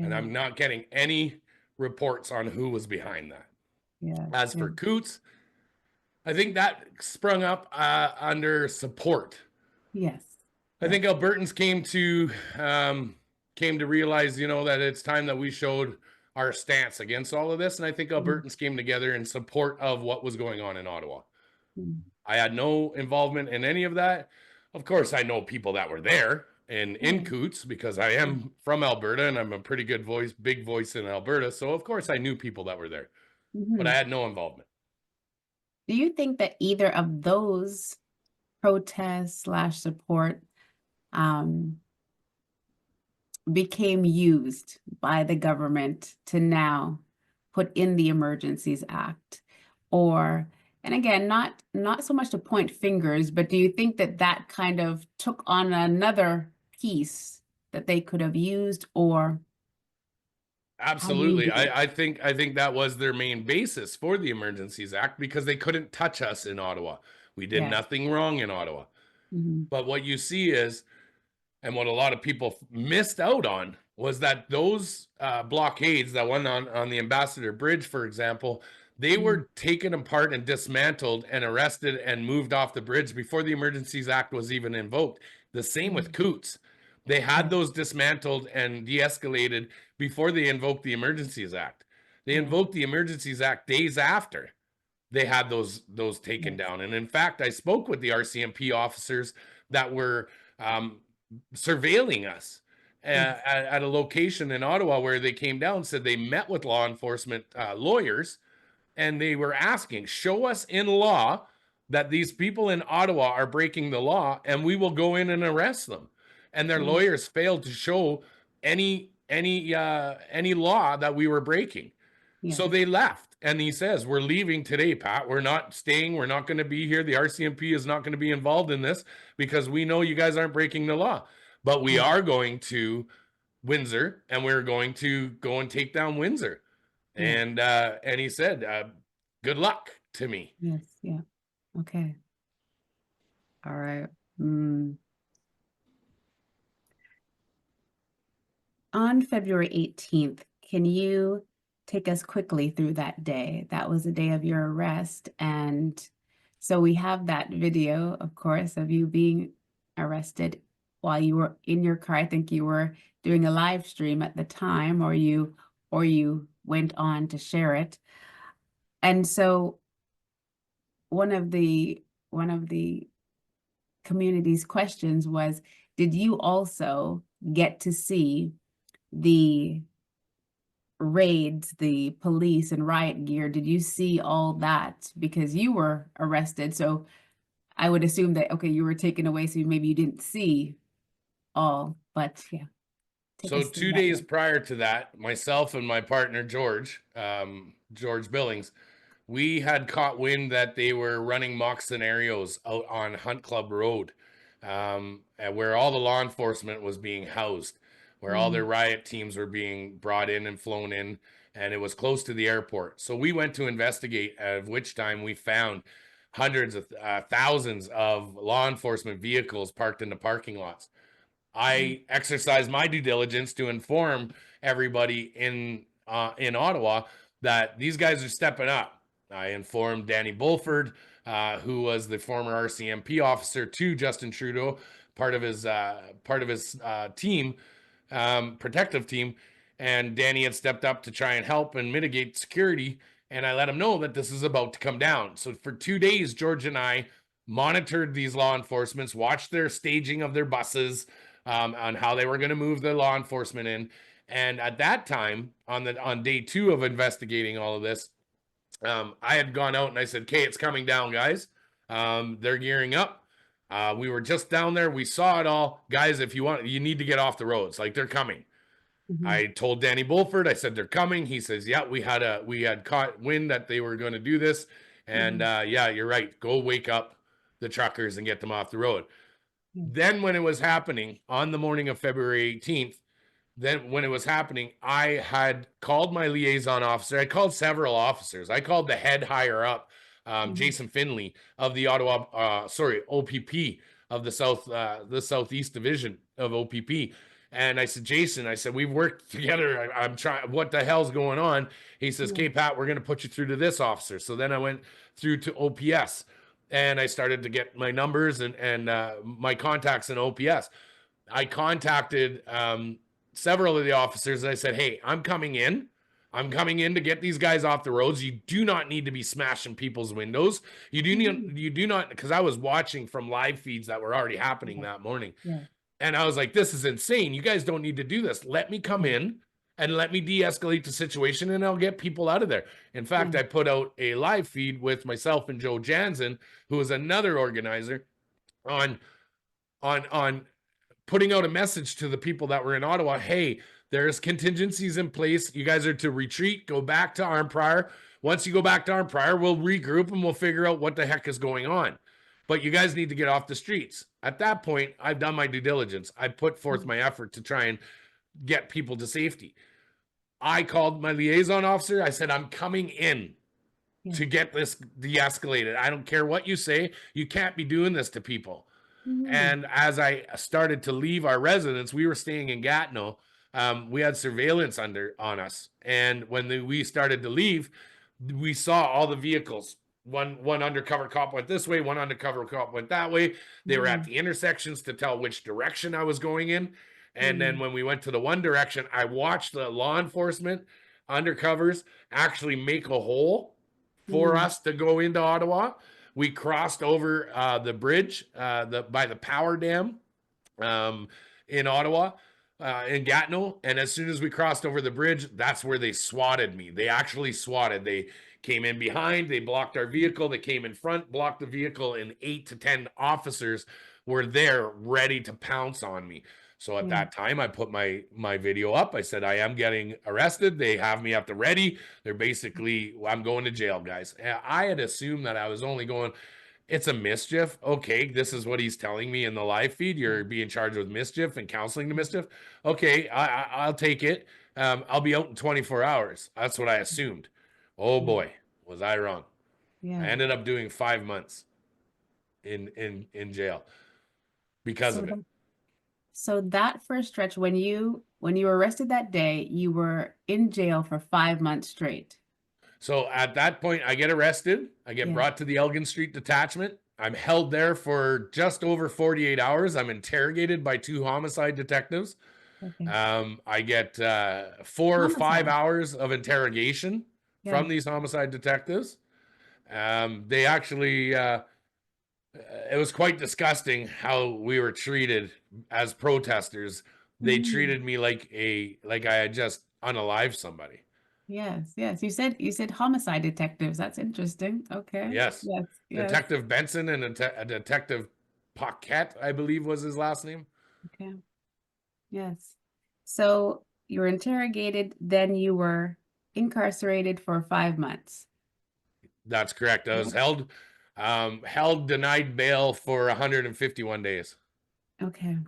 and Yeah, I'm not getting any reports on who was behind that. yeah, As yeah, for Coots, I think that sprung up under support. yes, I yes, think Albertans came to realize, that it's time that we showed our stance against all of this, and I think mm, Albertans came together in support of what was going on in Ottawa. mm, I had no involvement in any of that. Of course, I know people that were there and in yeah, Coots because I am from Alberta and I'm a pretty good voice, big voice in Alberta. So of course I knew people that were there, but I mhm. had no involvement. Do you think that either of those protests slash support um, became used by the government to now put in the Emergencies Act? Or, and again, not so much to point fingers, but do you think that that kind of took on another piece that they could have used, or how do you Absolutely. view it? I think that was their main basis for the Emergencies Act because they couldn't touch us in Ottawa. We did Yeah. nothing wrong in Ottawa. Mhm. But what you see is And what a lot of people missed out on was that those blockades, that one on the Ambassador Bridge, for example, they were taken apart and dismantled and arrested and moved off the bridge before the Emergencies Act was even invoked. The same with Coots. They had those dismantled and de-escalated before they invoked the Emergencies Act. They invoked the Emergencies Act days after they had those taken down. And in fact, I spoke with the RCMP officers that were surveilling us at a location in Ottawa where they came down, said they met with law enforcement lawyers, and they were asking, show us in law that these people in Ottawa are breaking the law, and we will go in and arrest them. And their lawyers failed to show any law that we were breaking. So they left. And he says, we're leaving today, Pat. We're not staying. We're not going to be here. The RCMP is not going to be involved in this because we know you guys aren't breaking the law. But we are going to Windsor, and we're going to go and take down Windsor. And he said, good luck to me. Yes. Yeah. Okay. All right. On February 18th, can you take us quickly through that day? That was the day of your arrest. And so we have that video, of course, of you being arrested while you were in your car. I think you were doing a live stream at the time, or you went on to share it. And so one of the community's questions was, did you also get to see the raids, the police and riot gear? Did you see all that? Because you were arrested. So I would assume that, okay, you were taken away, so maybe you didn't see all, but yeah. So 2 days prior to that, myself and my partner, George Billings, we had caught wind that they were running mock scenarios out on Hunt Club Road, where all the law enforcement was being housed, where all their riot teams were being brought in and flown in, and it was close to the airport. So we went to investigate, at which time we found hundreds of thousands of law enforcement vehicles parked in the parking lots. I exercised my due diligence to inform everybody in Ottawa that these guys are stepping up. I informed Danny Bulford, who was the former RCMP officer to Justin Trudeau, part of his team, protective team, and Danny had stepped up to try and help and mitigate security. And I let him know that this is about to come down. So for 2 days, George and I monitored these law enforcements, watched their staging of their buses, on how they were going to move the law enforcement in. And at that time, on day 2 of investigating all of this, I had gone out and I said, okay, it's coming down, guys. They're gearing up. We were just down there. We saw it all. Guys, if you want, you need to get off the roads. Like, they're coming. I told Danny Bulford, I said, they're coming. He says, yeah, we had caught wind that they were going to do this. And yeah, you're right. Go wake up the truckers and get them off the road. Then when it was happening on the morning of February 18th, I had called my liaison officer. I called several officers. I called the head higher up, Jason Finley of the OPP of the Southeast Division of OPP. And I said, Jason, we've worked together. I'm trying, what the hell's going on? He says, okay, Pat, we're going to put you through to this officer. So then I went through to OPS. And I started to get my numbers and my contacts in OPS. I contacted several of the officers and I said, hey, I'm coming in to get these guys off the roads. You do not need to be smashing people's windows. You do not, because I was watching from live feeds that were already happening that morning. And I was like, this is insane. You guys don't need to do this. Let me come in and let me de-escalate the situation, and I'll get people out of there. In fact, I put out a live feed with myself and Joe Jansen, who is another organizer, on putting out a message to the people that were in Ottawa. Hey, there's contingencies in place. You guys are to retreat, go back to Arnprior. Once you go back to Arnprior, we'll regroup and we'll figure out what the heck is going on. But you guys need to get off the streets. At that point, I've done my due diligence. I put forth my effort to try and get people to safety. I called my liaison officer. I said, I'm coming in to get this de-escalated. I don't care what you say. You can't be doing this to people. Mhm. And as I started to leave our residence, we were staying in Gatineau. We had surveillance on us, and when we started to leave, we saw all the vehicles. One undercover cop went this way, one undercover cop went that way. They were at Mhm. the intersections to tell which direction I was going in. And then Mhm. when we went to the one direction, I watched the law enforcement undercovers actually make a hole for Mhm. us to go into Ottawa. We crossed over the bridge by the power dam um, in Ottawa, in Gatineau. And as soon as we crossed over the bridge, that's where they swatted me. They actually swatted. They came in behind, they blocked our vehicle, they came in front, blocked the vehicle, and 8 to 10 officers were there ready to pounce on me. So at Yeah. that time, I put my video up. I said, I am getting arrested. They have me at the ready. They're basically, I'm going to jail, guys. I had assumed that I was only going, it's a mischief. Okay, this is what he's telling me in the live feed. You're being charged with mischief and counseling to mischief. Okay, I'll take it. I'll be out in 24 hours. That's what I assumed. Oh Yeah. boy, was I wrong. I Yeah. ended up doing 5 months in jail because So of it. that so that first stretch when you were arrested that day, you were in jail for 5 months straight. So at that point, I get arrested. I get Yeah. brought to the Elgin Street detachment. I'm held there for just over 48 hours. I'm interrogated by 2 homicide detectives. Okay. I get 4 or 5 hours of interrogation Yeah. from these homicide detectives. They actually, it was quite disgusting how we were treated as protesters. They Mhm. treated me like I had just unalived somebody. Yes, yes. You said homicide detectives. That's interesting. Okay. Yes, Yes, yes. Detective Benson and a Detective Paquette, I believe was his last name. Okay. Yes. So you were interrogated, then you were incarcerated for 5 months. That's correct. I was Yeah. held denied bail for 151 days. Okay.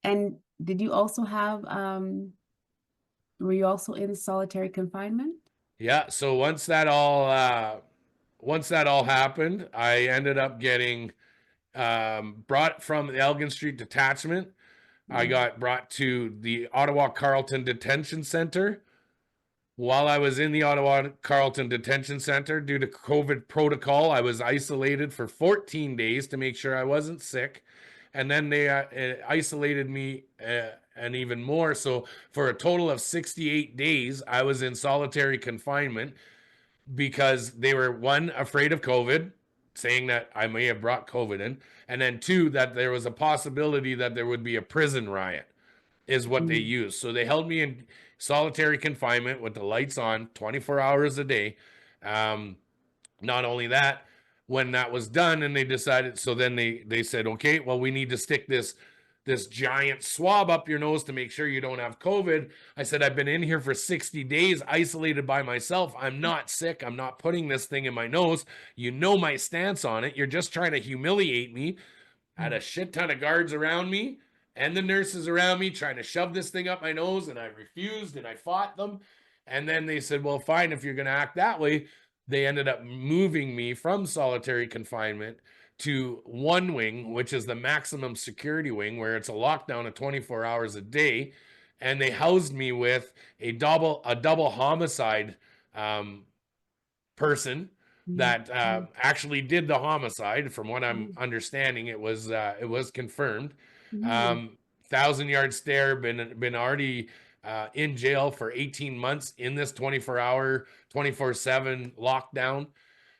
And did you also have were you also in solitary confinement? Yeah. So once that all happened, I ended up getting brought from the Elgin Street detachment. I Mm. got brought to the Ottawa Carleton Detention Center. While I was in the Ottawa Carleton Detention Center, due to COVID protocol, I was isolated for 14 days to make sure I wasn't sick. And then they isolated me and even more. So, for a total of 68 days, I was in solitary confinement because they were, one, afraid of COVID, saying that I may have brought COVID in. And then, two, that there was a possibility that there would be a prison riot is what they Mm. used. So they held me in solitary confinement with the lights on 24 hours a day. Um, Not only that, when that was done and they decided, so then they said, okay, well, we need to stick this giant swab up your nose to make sure you don't have COVID. I said, I've been in here for 60 days, isolated by myself. I'm not sick. I'm not putting this thing in my nose. You know my stance on it. You're just trying to humiliate me. I had a shit ton of guards around me and the nurses around me trying to shove this thing up my nose, and I refused and I fought them. And then they said, well, fine, if you're going to act that way. They ended up moving me from solitary confinement to one wing, which is the maximum security wing, where it's a lockdown of 24 hours a day. And they housed me with a double homicide um, person Mm. that Mm. actually did the homicide. From what I'm Mm. understanding, it was confirmed. Mm. 1,000 yard stare. Been already in jail for 18 months in this 24-hour, 24/7 lockdown.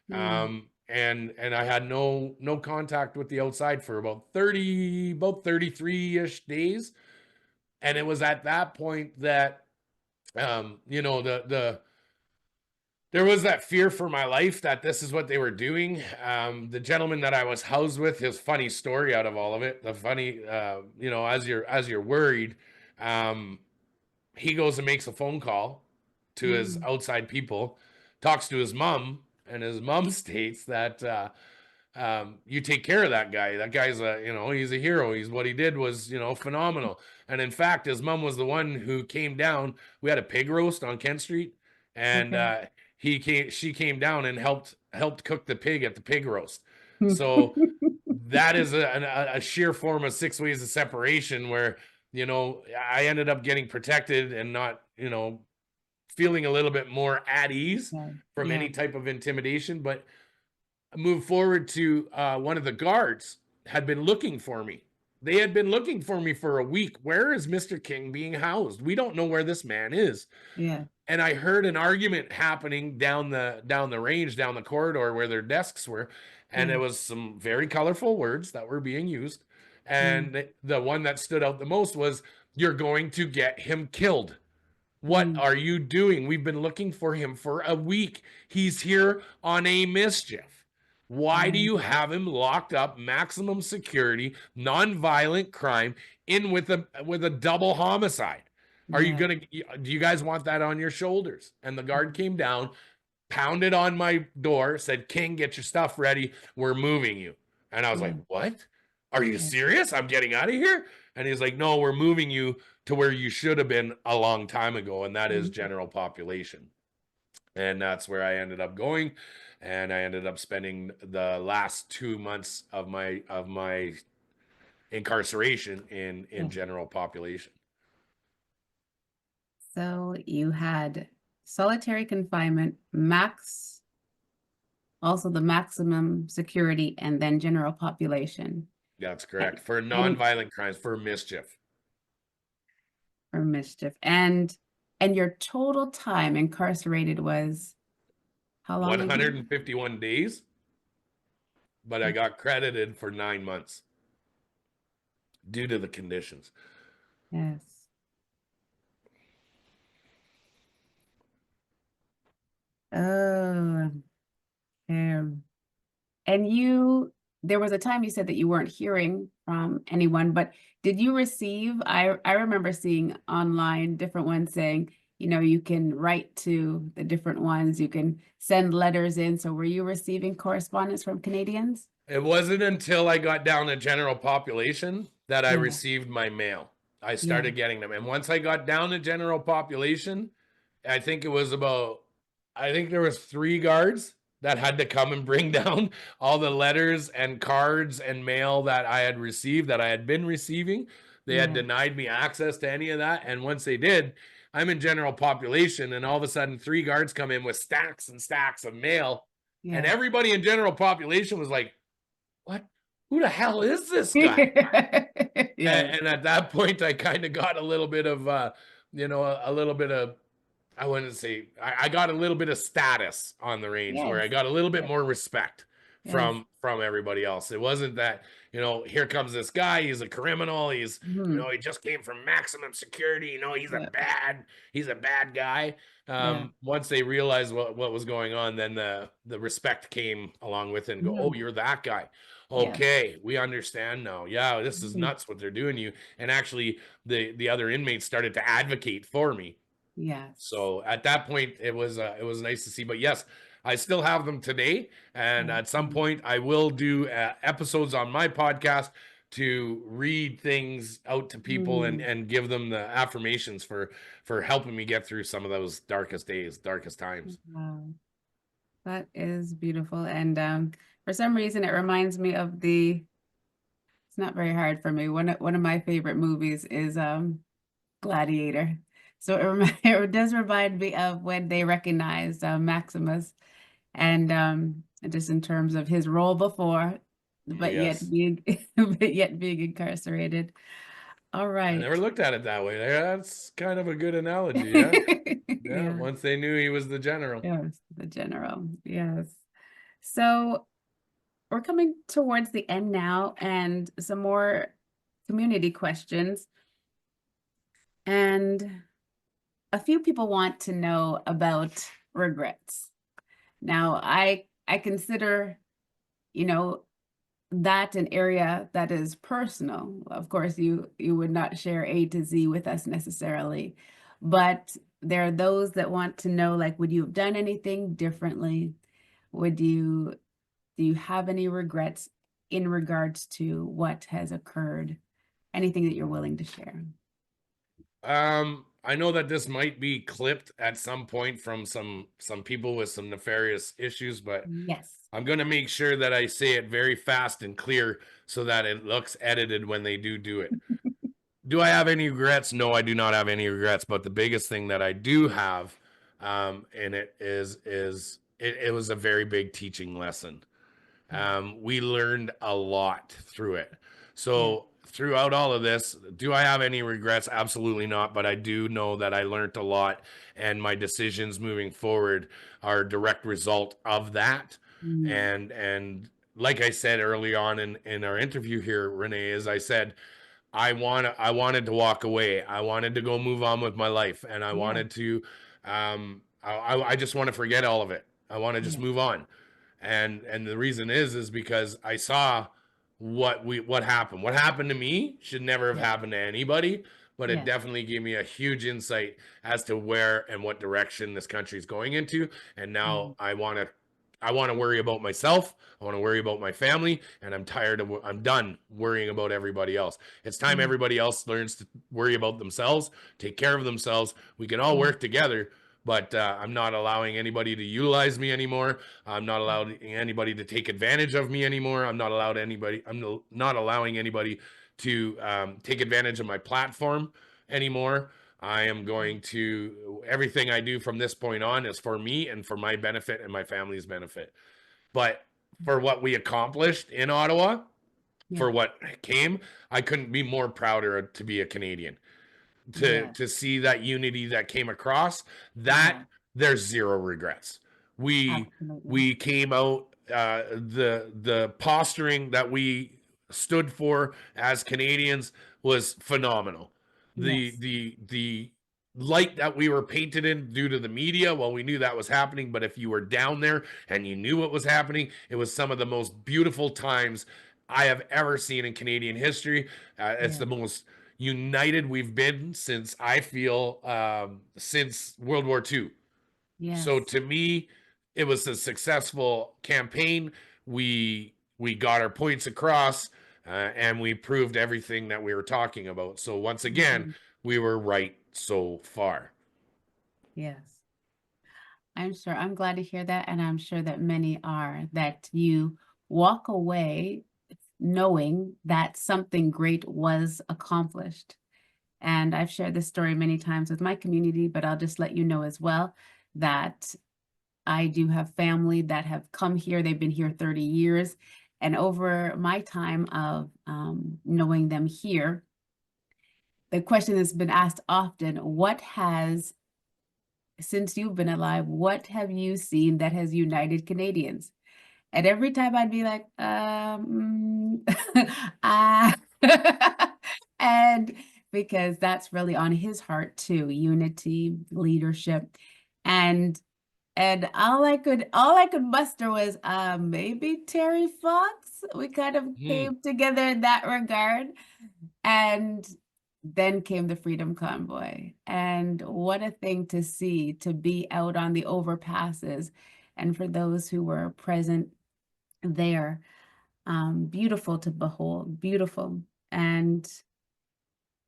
Mm. And I had no contact with the outside for about 33-ish days. And it was at that point that the there was that fear for my life that this is what they were doing. The gentleman that I was housed with, his funny story out of all of it, the funny, as you're worried, um, he goes and makes a phone call to his Mm. outside people, talks to his mom, and his mom states that you take care of that guy. That guy's he's a hero. What he did was, phenomenal. And in fact, his mom was the one who came down. We had a pig roast on Kent Street, and Okay. she came down and helped cook the pig at the pig roast. So that is a sheer form of 6 ways of separation where, I ended up getting protected and not, feeling a little bit more at ease Yeah. from Yeah. any type of intimidation. But I moved forward to one of the guards had been looking for me. They had been looking for me for a week. Where is Mr. King being housed? We don't know where this man is. Yeah. And I heard an argument happening down the range, down the corridor where their desks were, and Yeah. it was some very colorful words that were being used. Mm. And the one that stood out the most was, "You're going to get him killed. What Mm. are you doing? We've been looking for him for a week. He's here on a mischief. Why do Mm. you have him locked up, maximum security, non-violent crime, in with a double homicide? Are you Yeah. gonna do you guys want that on your shoulders?" And the guard came down, pounded on my door, said, "King, get your stuff ready. We're moving you." And I was Yeah. like, "What? Are you Yeah. serious? I'm getting out of here?" And he's like, "No, we're moving you to where you should have been a long time ago, and that is Mhm. general population." And that's where I ended up going. And I ended up spending the last 2 months of my incarceration in Yeah. general population. So you had solitary confinement, also the maximum security, and then general population. That's And, correct. For and nonviolent crimes, for mischief. for mischief. And your total time incarcerated was how long again? 151 days, but I got credited for 9 months due to the conditions. Yes. Oh, um, and there was a time you said that you weren't hearing from anyone, but did you receive, I remember seeing online different ones saying, you can write to the different ones, you can send letters in. So were you receiving correspondence from Canadians? It wasn't until I got down to general population that I Yeah, received my mail. I yeah, started getting them. And once I got down to general population, I think it was about, I think there was 3 guards that had to come and bring down all the letters and cards and mail that I had received, that I had been receiving. They had yeah, denied me access to any of that. And once they did, I'm in general population, and all of a sudden 3 guards come in with stacks and stacks of mail. And yeah. everybody in general population was like, "What? Who the hell is this guy?" Yeah, And at that point, I kind of got a little bit of, a little bit of, I wouldn't say, I got a little bit of status on the range where I yes, got a little bit yes, more respect yes. from everybody else. It wasn't that, here comes this guy, he's a criminal, Mhm. he just came from maximum security, Yeah, he's a bad guy. yeah, Once they realized what was going on, then the respect came along with it and go, "Oh, mhm, you're that guy. yeah, Okay, we understand now. Yeah, this is mhm, nuts what they're doing to you." And actually the other inmates started to advocate for me. yes, So at that point, it was nice to see. But yes, I still have them today, and yeah, at some mhm, point, I will do episodes on my podcast to read things out to people and mhm. and give them the affirmations for helping me get through some of those darkest days, darkest times. Wow, that is beautiful. And for some reason, it reminds me of it's not very hard for me. One of my favorite movies is Gladiator. So it does remind me of when they recognized Maximus, and just in terms of his role before, but yet Yes. being but yet being incarcerated. All I right. never looked at it that way. That's kind of a good analogy. Yeah. Yeah. Yeah. Once they knew he was the general. Yes, the general. Yes. So we're coming towards the end now, and some more community questions. And a few people want to know about regrets. Now, I consider, you know, that an area that is personal. Of course, you would not share A to Z with us necessarily, but there are those that want to know, like, would you have done anything differently? Do you have any regrets in regards to what has occurred? Anything that you're willing to share? I know that this might be clipped at some point from some people with some nefarious issues, but Yes. I'm going to make sure that I say it very fast and clear so that it looks edited when they do it. Do I have any regrets? No, I do not have any regrets. But the biggest thing that I do have in it is it was a very big teaching lesson. We learned a lot through it. Yeah. So throughout all of this, do I have any regrets? Absolutely not. But I do know that I learned a lot, and my decisions moving forward are a direct result of that. Mm. And like I said early on in our interview here, Renee, as I said, I wanted to walk away. I wanted to go move on with my life, and I Yeah. wanted to I just want to forget all of it. I want to just Yeah. move on. And the reason is because I saw what happened. What happened to me should never have Yeah. happened to anybody, but it Yes. definitely gave me a huge insight as to where and what direction this country is going into. And now Mm. I want to worry about myself. I want to worry about my family, and I'm done worrying about everybody else. It's time Yeah. everybody else learns to worry about themselves, take care of themselves. We can all Yeah. work together, but I'm not allowing anybody to utilize me anymore. I'm not allowing anybody to take advantage of me anymore. I'm not allowing anybody to take advantage of my platform anymore. I am going to everything I do from this point on is for me and for my benefit and my family's benefit. But for what we accomplished in Ottawa, Yeah. for what came, I couldn't be more prouder to be a Canadian. Yeah. To see that unity that came across, that Yeah. there's zero regrets. We Absolutely. we came out the posturing that we stood for as Canadians was phenomenal. Yes. The light that we were painted in due to the media, well, we knew that was happening, but if you were down there and you knew what was happening, it was some of the most beautiful times I have ever seen in Canadian history. It's Yeah. the most united we've been since I feel since World War II. So Yes. to me, it was a successful campaign. We got our points across, and we proved everything that we were talking about. So once again, Mhm. we were right so far. Yes. I'm sure. I'm glad to hear that. And I'm sure that many are, that you walk away knowing that something great was accomplished. And I've shared this story many times with my community, but I'll just let you know as well that I do have family that have come here. They've been here 30 years. And over my time of knowing them here, the question has been asked often, since you've been alive, what have you seen that has united Canadians? And every time I'd be like, ah, and because that's really on his heart too, unity, leadership. And all I could muster was maybe Terry Fox. We kind of Hmm. came together in that regard. And then came the Freedom Convoy. And what a thing to see, to be out on the overpasses. And for those who were present there, beautiful to behold, beautiful. And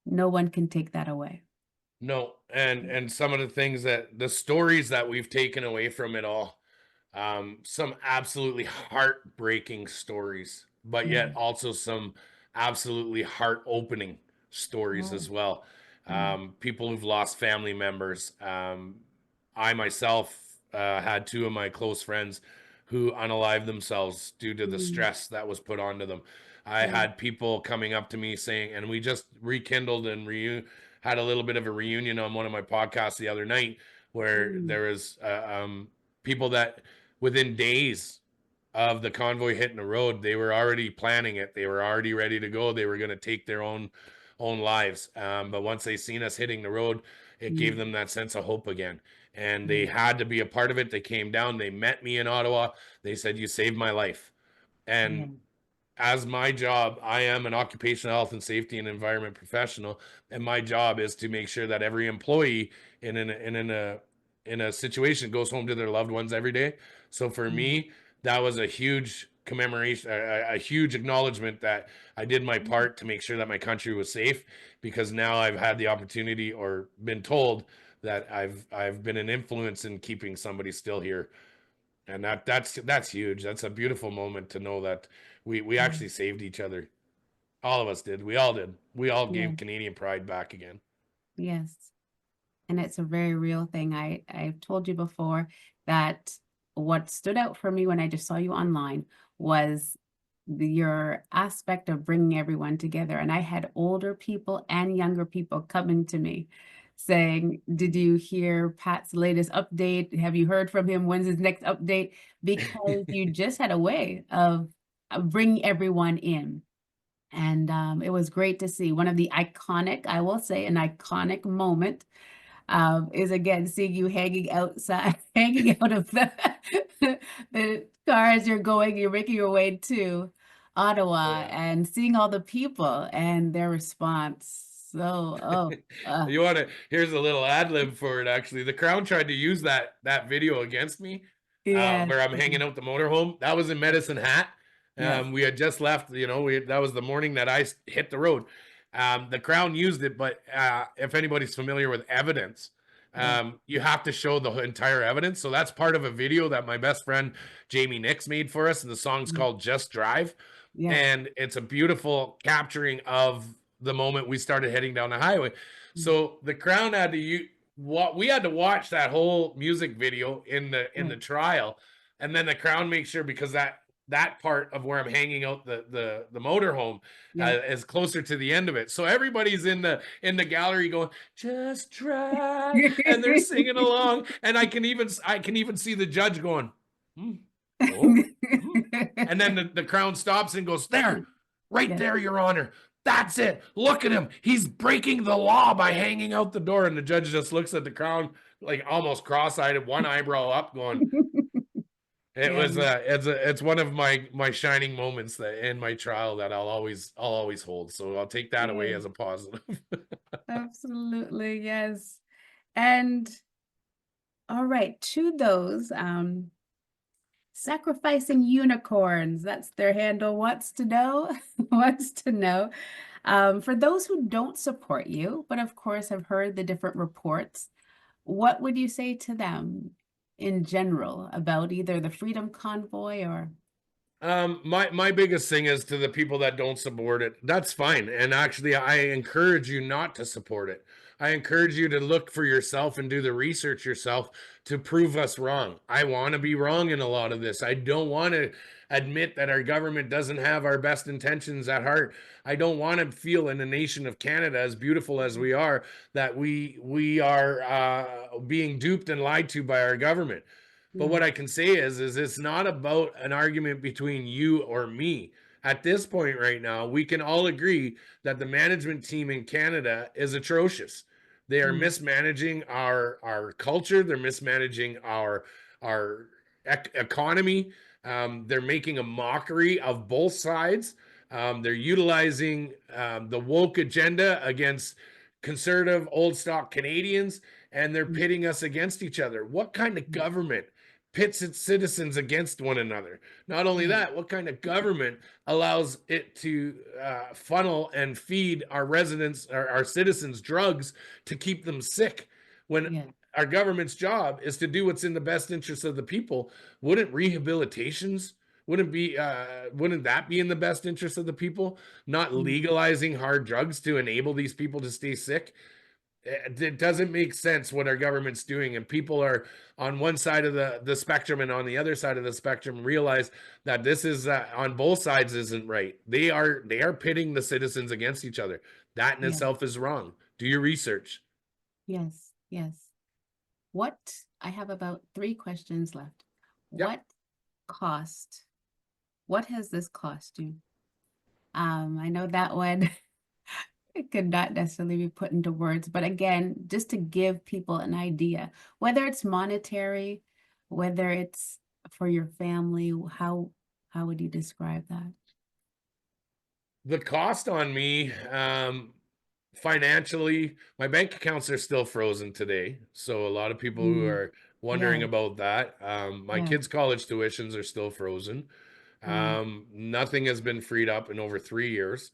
no one can take that away. No, and some of the things that the stories that we've taken away from it all, some absolutely heartbreaking stories, but Yeah. yet also some absolutely heart opening stories Oh, as well. yeah. People who've lost family members. I myself had two of my close friends who unalived themselves due to the Mm, stress that was put onto them. I yeah. had people coming up to me saying, and we just rekindled and had a little bit of a reunion on one of my podcasts the other night where Mm, there was people that within days of the convoy hitting the road, they were already planning it. They were already ready to go. They were going to take their own lives. But once they seen us hitting the road, it gave mm, them that sense of hope again. And they yeah. had to be a part of it. They came down. They met me in Ottawa. They said, "You saved my life." Yeah. And as my job, I am an occupational health and safety and environment professional, and my job is to make sure that every employee in a situation goes home to their loved ones every day. So for Yeah. me, that was a huge commemoration, a huge acknowledgement that I did my part to make sure that my country was safe, because now I've had the opportunity or been told that I've been an influence in keeping somebody still here. And that's huge. That's a beautiful moment to know that we Yeah. actually saved each other. All of us did. We all did. We all Yeah. gave Canadian pride back again. Yes. And it's a very real thing. I've told you before that what stood out for me when I just saw you online was your aspect of bringing everyone together. And I had older people and younger people coming to me saying, "Did you hear Pat's latest update? Have you heard from him? When's his next update?" Because you just had a way of bringing everyone in. And it was great to see. One of the iconic, I will say, an iconic moment is again seeing you hanging outside, hanging out of the car as you're making your way to Ottawa Yeah. and seeing all the people and their response. So, You want to? Here's a little ad lib for it. Actually, the Crown tried to use that video against me, yes, where I'm hanging out the motorhome. That was in Medicine Hat. yes, We had just left. That was the morning that I hit the road. The Crown used it, but if anybody's familiar with evidence, yes, you have to show the entire evidence. So that's part of a video that my best friend Jamie Nix made for us, and the song's mm, called "Just Drive." yes, And it's a beautiful capturing of the moment we started heading down the highway. mm, So the Crown had to what we had to watch that whole music video in yes, the trial, and then the Crown makes sure, because that part of where I'm hanging out the motorhome yes. is closer to the end of it. So everybody's in the gallery going, "Just drive," and they're singing along, and I can even see the judge going, "Hmm, oh, hmm." And then the Crown stops and goes, "There, right Yes. there, Your Honor. That's it. Look at him. He's breaking the law by hanging out the door." And the judge just looks at the Crown like almost cross-eyed, one eyebrow up, going, Yeah, it's one of my shining moments that in my trial that I'll always hold. So I'll take that away yes, as a positive. absolutely, yes. And all right, to those sacrificing unicorns, that's their handle, wants to know, wants to know. For those who don't support you, but of course have heard the different reports, what would you say to them in general about either the Freedom Convoy or My biggest thing is to the people that don't support it. That's fine, and actually, I encourage you not to support it. I encourage you to look for yourself and do the research yourself to prove us wrong. I want to be wrong in a lot of this. I don't want to admit that our government doesn't have our best intentions at heart. I don't want to feel in the nation of Canada, as beautiful as we are, that we are being duped and lied to by our government. But yeah, what I can say is it's not about an argument between you or me. At this point right now, we can all agree that the management team in Canada is atrocious. They are mm, mismanaging our culture. They're mismanaging our economy. They're making a mockery of both sides. They're utilizing the woke agenda against conservative old stock Canadians, and they're mm, pitting us against each other. What kind of mm, government pits its citizens against one another? Not only yeah, that, what kind of government allows it to funnel and feed our residents, our citizens, drugs to keep them sick, when yeah, our government's job is to do what's in the best interest of the people? Wouldn't rehabilitations wouldn't that be in the best interest of the people? Not mm, legalizing hard drugs to enable these people to stay sick. It doesn't make sense what our government's doing, and people are on one side of the spectrum and on the other side of the spectrum realize that this is on both sides isn't right. They are pitting the citizens against each other. That in yeah, itself is wrong. Do your research. yes, yes. What, I have about 3 questions left. Yep. What cost, what has this cost you? I know that one it could not necessarily be put into words, but again, just to give people an idea, whether it's monetary, whether it's for your family, how would you describe that? The cost on me, financially, my bank accounts are still frozen today. So a lot of people who Mm, are wondering yeah, about that. My yeah, kids' college tuitions are still frozen. Mm. Nothing has been freed up in over 3 years.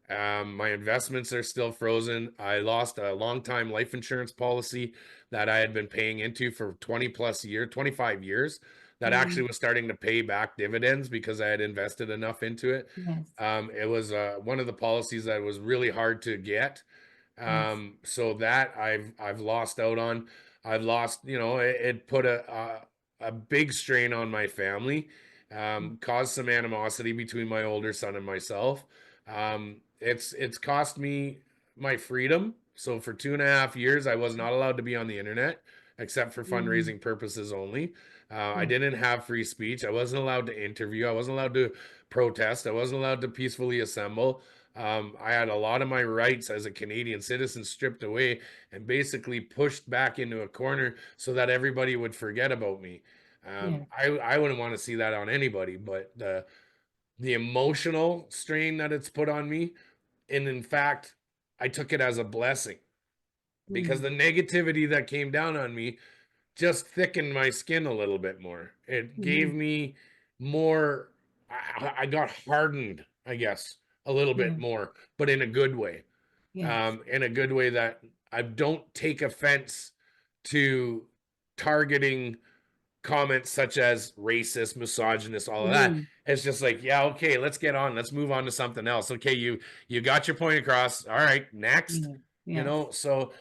My investments are still frozen. I lost a long time life insurance policy that I had been paying into for 20 plus years, 25 years, that actually Mm. was starting to pay back dividends because I had invested enough into it. Yes. It was one of the policies that was really hard to get. Yes. So that I've lost out on. I've lost, it put a big strain on my family, Mm. caused some animosity between my older son and myself. It's cost me my freedom. So for 2.5 years, I was not allowed to be on the internet except for Mm. fundraising purposes only. I Yeah. didn't have free speech. I wasn't allowed to interview. I wasn't allowed to protest. I wasn't allowed to peacefully assemble. I had a lot of my rights as a Canadian citizen stripped away and basically pushed back into a corner so that everybody would forget about me. Yeah. I wouldn't want to see that on anybody, but the emotional strain that it's put on me, and in fact, I took it as a blessing because Mm. the negativity that came down on me just thickened my skin a little bit more. It gave Mhm. me more, I got hardened, I guess, a little Yeah. bit more, but in a good way. Yes. In a good way that I don't take offense to targeting comments such as racist, misogynist, all of that. Mhm. It's just like, yeah, okay, let's get on. Let's move on to something else. Okay, you got your point across. All right, next. Yeah. Yes. So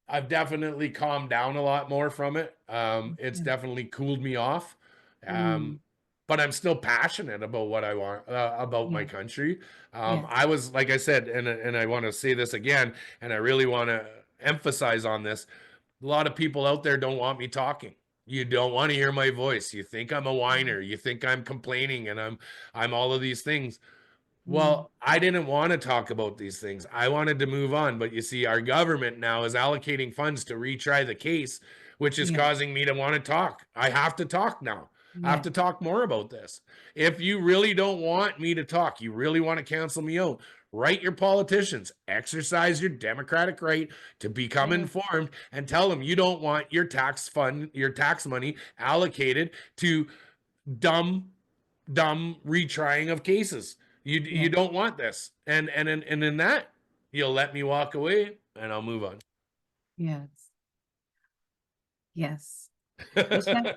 I've definitely calmed down a lot more from it. It's Yeah. definitely cooled me off. Um, Mm. but I'm still passionate about what I want about my Yeah. country. Yes. I was, like I said, and I want to say this again, and I really want to emphasize on this. A lot of people out there don't want me talking. You don't want to hear my voice. You think I'm a Mm. whiner. You think I'm complaining, and I'm all of these things. Mm. Well, I didn't want to talk about these things. I wanted to move on. But you see, our government now is allocating funds to retry the case, which is Yeah. causing me to want to talk. I have to talk now. I have Yeah. to talk more about this. If you really don't want me to talk, you really want to cancel me out, write your politicians, exercise your democratic right to become Yeah. informed, and tell them you don't want your tax fund, your tax money allocated to dumb retrying of cases. You Yes. don't want this, and in that you'll let me walk away, and I'll move on. Yes. Yes. Michelle,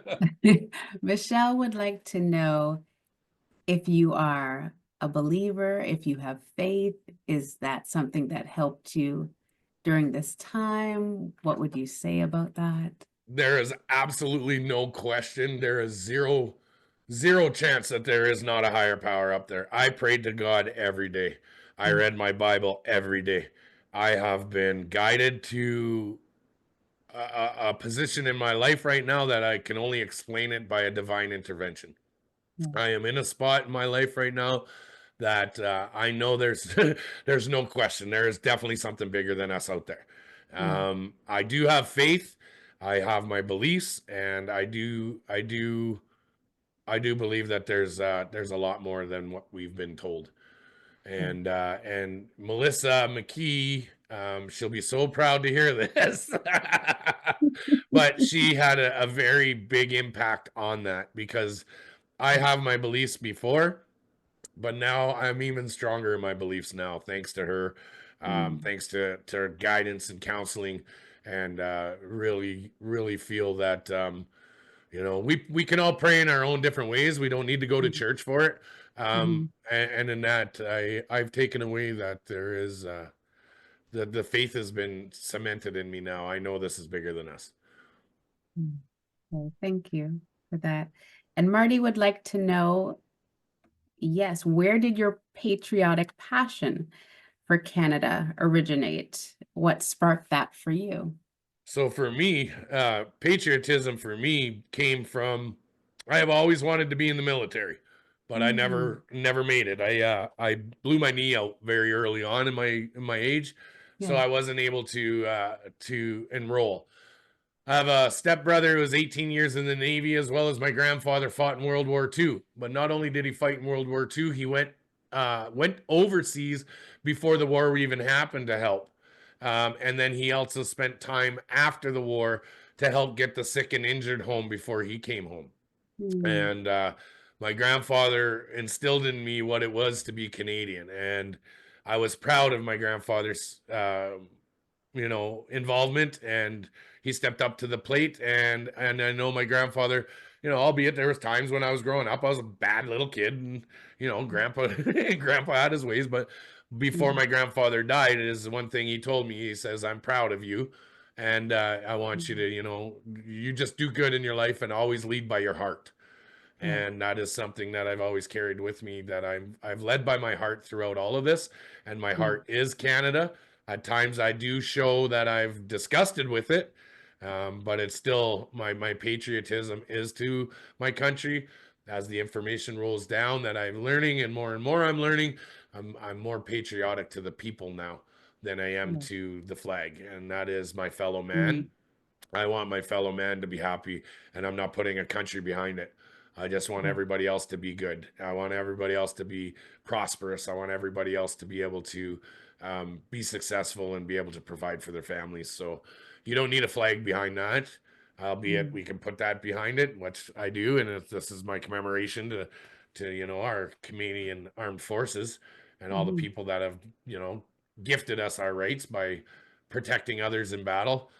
Michelle would like to know if you are a believer, if you have faith. Is that something that helped you during this time? What would you say about that? There is absolutely no question. There is zero chance that there is not a higher power up there. I prayed to God every day. I Mm. read my Bible every day. I have been guided to a position in my life right now that I can only explain it by a divine intervention. Yeah. I am in a spot in my life right now that I know there's there's no question. There is definitely something bigger than us out there. Yeah. I do have faith. I have my beliefs, and I do believe that there's a lot more than what we've been told. Yeah. And Melissa McKee, she'll be so proud to hear this. But she had a very big impact on that because I have my beliefs before, but now I'm even stronger in my beliefs now, thanks to her, Mm. thanks to her guidance and counseling, and really feel that we can all pray in our own different ways. We don't need to go to Mm. church for it. Mhm. And in that, I've taken away that there is the faith has been cemented in me now. I know this is bigger than us. Mm. Well, thank you for that. And Marty would like to know, yes, where did your patriotic passion for Canada originate? What sparked that for you? So for me, patriotism for me came from I have always wanted to be in the military, but I Mm. never made it. I blew my knee out very early on in my age, so Yeah. I wasn't able to enroll. I have a stepbrother who was 18 years in the Navy, as well as my grandfather fought in World War II. But not only did he fight in World War II, he went overseas before the war even happened to help. And then he also spent time after the war to help get the sick and injured home before he came home. Mm. And my grandfather instilled in me what it was to be Canadian, and I was proud of my grandfather's involvement, and he stepped up to the plate. And I know my grandfather, albeit there was times when I was growing up, I was a bad little kid, and grandpa grandpa had his ways. But before Mm, my grandfather died, it is one thing he told me. He says, I'm proud of you, and I want you mm, to, you just do good in your life and always lead by your heart. yeah. And that is something that I've always carried with me, that I've led by my heart throughout all of this, and my Mm, heart is Canada. At times I do show that I've disgusted with it, but it's still my patriotism is to my country. As the information rolls down that I'm learning, and more I'm learning, I'm more patriotic to the people now than I am yeah. to the flag, and that is my fellow man. Mm, I want my fellow man to be happy, and I'm not putting a country behind it. I just want yeah. everybody else to be good. I want everybody else to be prosperous. I want everybody else to be able to be successful and be able to provide for their families. So you don't need a flag behind that, albeit Mm, we can put that behind it, which I do. And this is my commemoration to our Canadian Armed Forces and all the mhm, people that have gifted us our rights by protecting others in battle.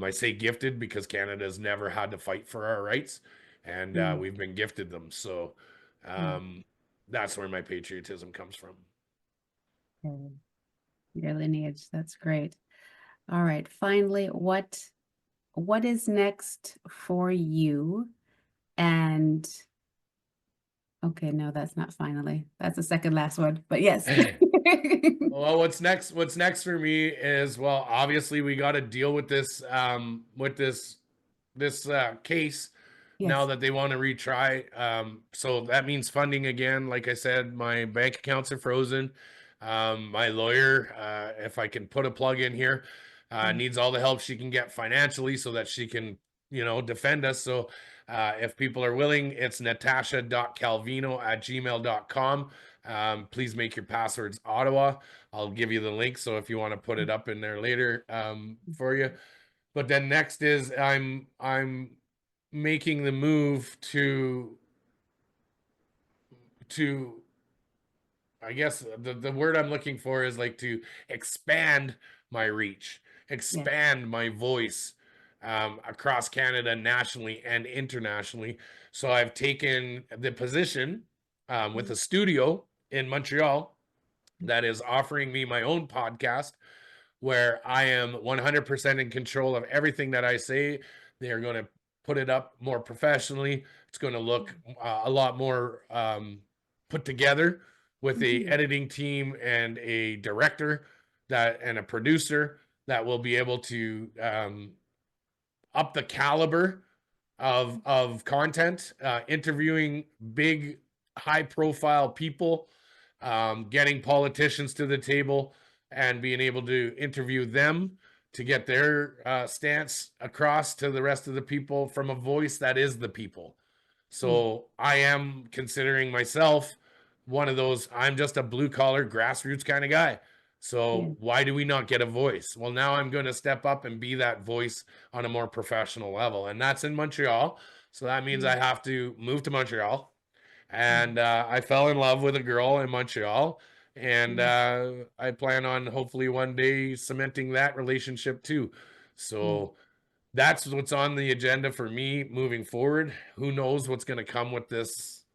I say gifted because Canada's never had to fight for our rights, and mm, we've been gifted them. So yeah. um, that's where my patriotism comes from. Yeah. Your lineage. That's great. All right. Finally, what is next for you? And okay, no, that's not finally. That's the second last one. But yes. Well, what's next for me is, well, obviously we got to deal with this case now Yes. that they want to retry. So that means funding again. Like I said, my bank accounts are frozen. My lawyer, if I can put a plug in here, Yeah. needs all the help she can get financially so that she can, defend us. So if people are willing, it's Natasha.calvinho@gmail.com. Please make your passwords Ottawa. I'll give you the link. So if you want to put it up in there later for you. But then next is I'm making the move to I guess the word I'm looking for is like to expand my reach, Yeah. expand my voice across Canada, nationally and internationally. So I've taken the position with Mm, a studio in Montreal that is offering me my own podcast, where I am 100% in control of everything that I say. They are going to put it up more professionally. It's going to look a lot more put together with a mhm, editing team and a director and a producer that will be able to up the caliber of content, interviewing big, high profile people, getting politicians to the table, and being able to interview them to get their stance across to the rest of the people from a voice that is the people. mm, So I am considering myself one of those. I'm just a blue collar grassroots kind of guy. yeah. So why do we not get a voice? Well, now I'm going to step up and be that voice on a more professional level, and that's in Montreal. So that means I Mm, have to move to Montreal, and mm, I fell in love with a girl in Montreal, and mm, I plan on hopefully one day cementing that relationship too. yeah. So that's what's on the agenda for me moving forward. Who knows what's going to come with this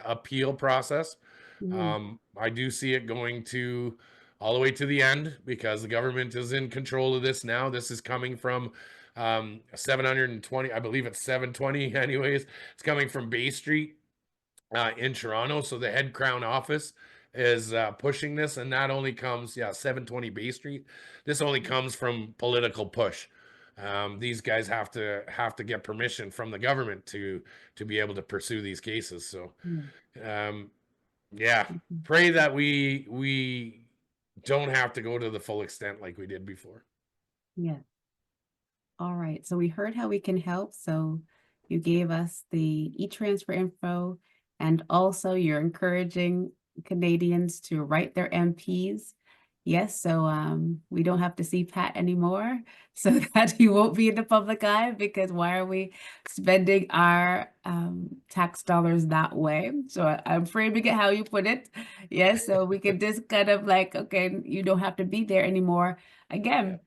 appeal process? Mm, I do see it going to all the way to the end because the government is in control of this now. This is coming from 720, I believe it's 720 anyways. It's coming from Bay Street in Toronto. So the head Crown office is pushing this, and that only comes, 720 Bay Street. This only comes from political push. These guys have to get permission from the government to be able to pursue these cases. So yeah. um, yeah, Mhm, pray that we don't have to go to the full extent like we did before. yeah. All right. So we heard how we can help. So you gave us the e-transfer info, and also you're encouraging Canadians to write their MPs Yes, so we don't have to see Pat anymore, so that he won't be in the public eye, because why are we spending our tax dollars that way? So I'm framing it how you put it. Yes, so we can just kind of like, okay, you don't have to be there anymore. Yeah. Again,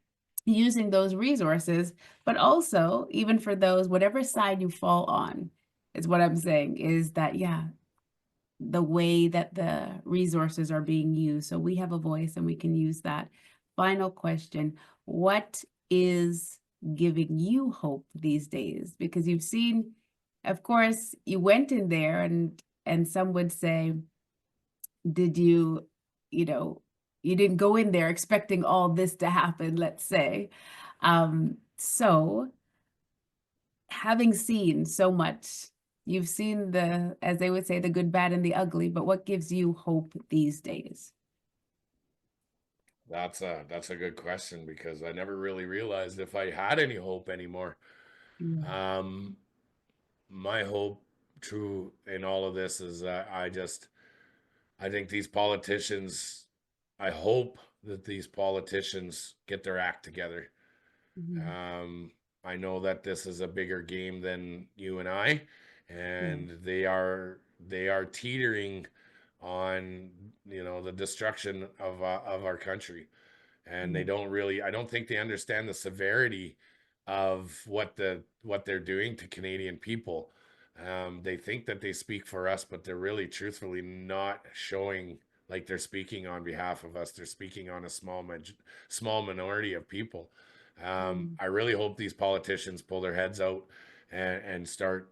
using those resources, but also even for those, whatever side you fall on, is what I'm saying, is that, yeah, the way that the resources are being used. So we have a voice and we can use that. Final question, what is giving you hope these days? Because you've seen, of course, you went in there, and some would say, did you, you know, you didn't go in there expecting all this to happen, let's say. So having seen so much, you've seen the, as they would say, the good, bad, and the ugly, but what gives you hope these days? That's a good question, because I never really realized if I had any hope anymore. Yeah. Um, my hope, true in all of this, is that I think these politicians, I hope that these politicians get their act together. Mhm. Um, I know that this is a bigger game than you and I, Yeah. and they are teetering on, the destruction of our country, and they Yeah. don't really, I don't think they understand the severity of what they're doing to Canadian people. They think that they speak for us, but they're really truthfully not showing like they're speaking on behalf of us. They're speaking on a small minority of people. Mm. I really hope these politicians pull their heads out and start,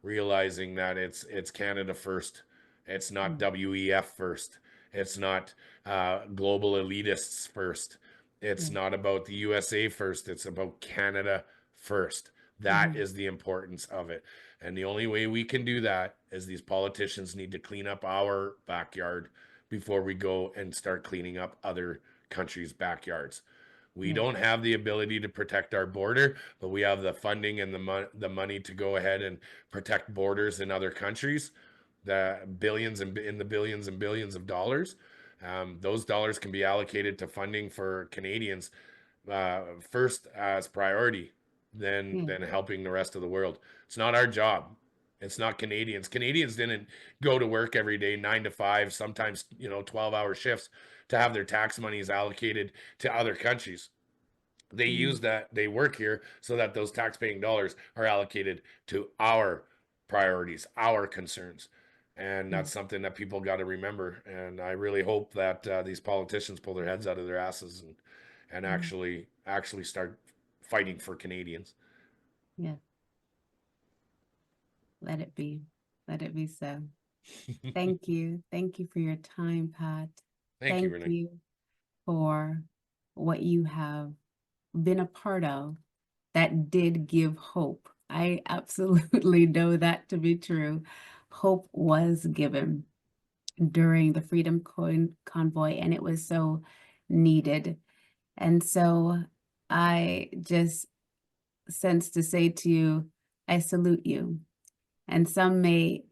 realizing that it's Canada first. It's not Yeah. WEF first. It's not global elitists first. It's Yeah. not about the USA first. It's about Canada first. That Mhm. is the importance of it. And the only way we can do that is these politicians need to clean up our backyard before we go and start cleaning up other countries' backyards. We Yeah. don't have the ability to protect our border, but we have the funding and the money to go ahead and protect borders in other countries. The billions and in the billions and billions of dollars. Those dollars can be allocated to funding for Canadians first as priority, Yeah. than helping the rest of the world. It's not our job. It's not Canadians. Canadians didn't go to work every day 9 to 5, sometimes 12-hour shifts to have their tax monies allocated to other countries. They Mhm. use that, they work here so that those tax-paying dollars are allocated to our priorities, our concerns. And Yeah. that's something that people got to remember. And I really hope that these politicians pull their heads out of their asses and Yeah. actually start fighting for Canadians. Yeah. Let it be. Let it be so. Thank you. Thank you for your time, Pat. Thank you, Thank Renee. you for what you have been a part of that did give hope. I absolutely know that to be true. Hope was given during the Freedom Convoy, and it was so needed. And so I just sense to say to you, I salute you. And some may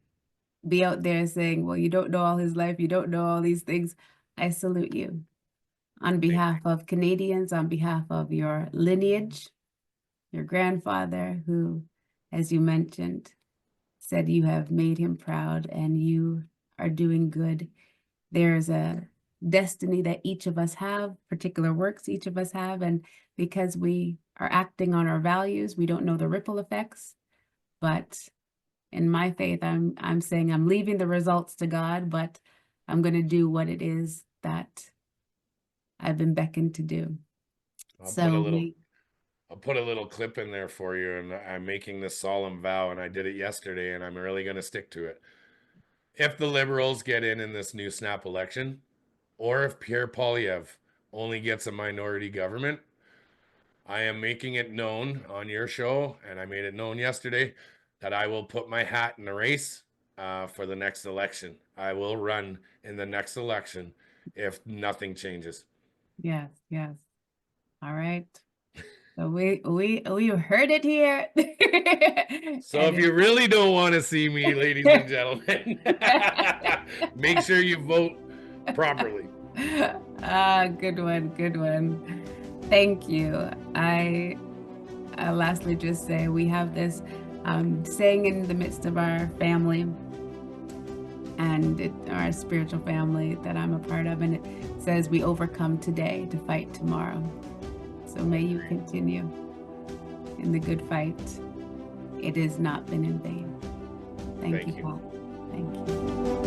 be out there saying, well, you don't know all his life, you don't know all these things. I salute you on Thank behalf of Canadians, on behalf of your lineage, your grandfather, who, as you mentioned, said you have made him proud and you are doing good. There's a destiny that each of us have, particular works each of us have, and because we are acting on our values, we don't know the ripple effects. But in my faith, I'm saying I'm leaving the results to God, but I'm going to do what it is that I've been beckoned to do. you. So we, I'll put a little clip in there for you, and I'm making this solemn vow, and I did it yesterday, and I'm really going to stick to it. If the Liberals get in this new snap election, or if Pierre Poilievre only gets a minority government, I am making it known on your show, and I made it known yesterday, that I will put my hat in the race for the next election. I will run in the next election if nothing changes. yes, yes. All right. So we heard it here. So And if if you really don't want to see me, ladies and gentlemen, make sure you vote properly. Good one, good one. Thank you. I lastly just say we have this saying in the midst of our family and our spiritual family that I'm a part of, and it says we overcome today to fight tomorrow. So may you continue in the good fight. It has not been in vain. Thank you, you. Pat. Thank you.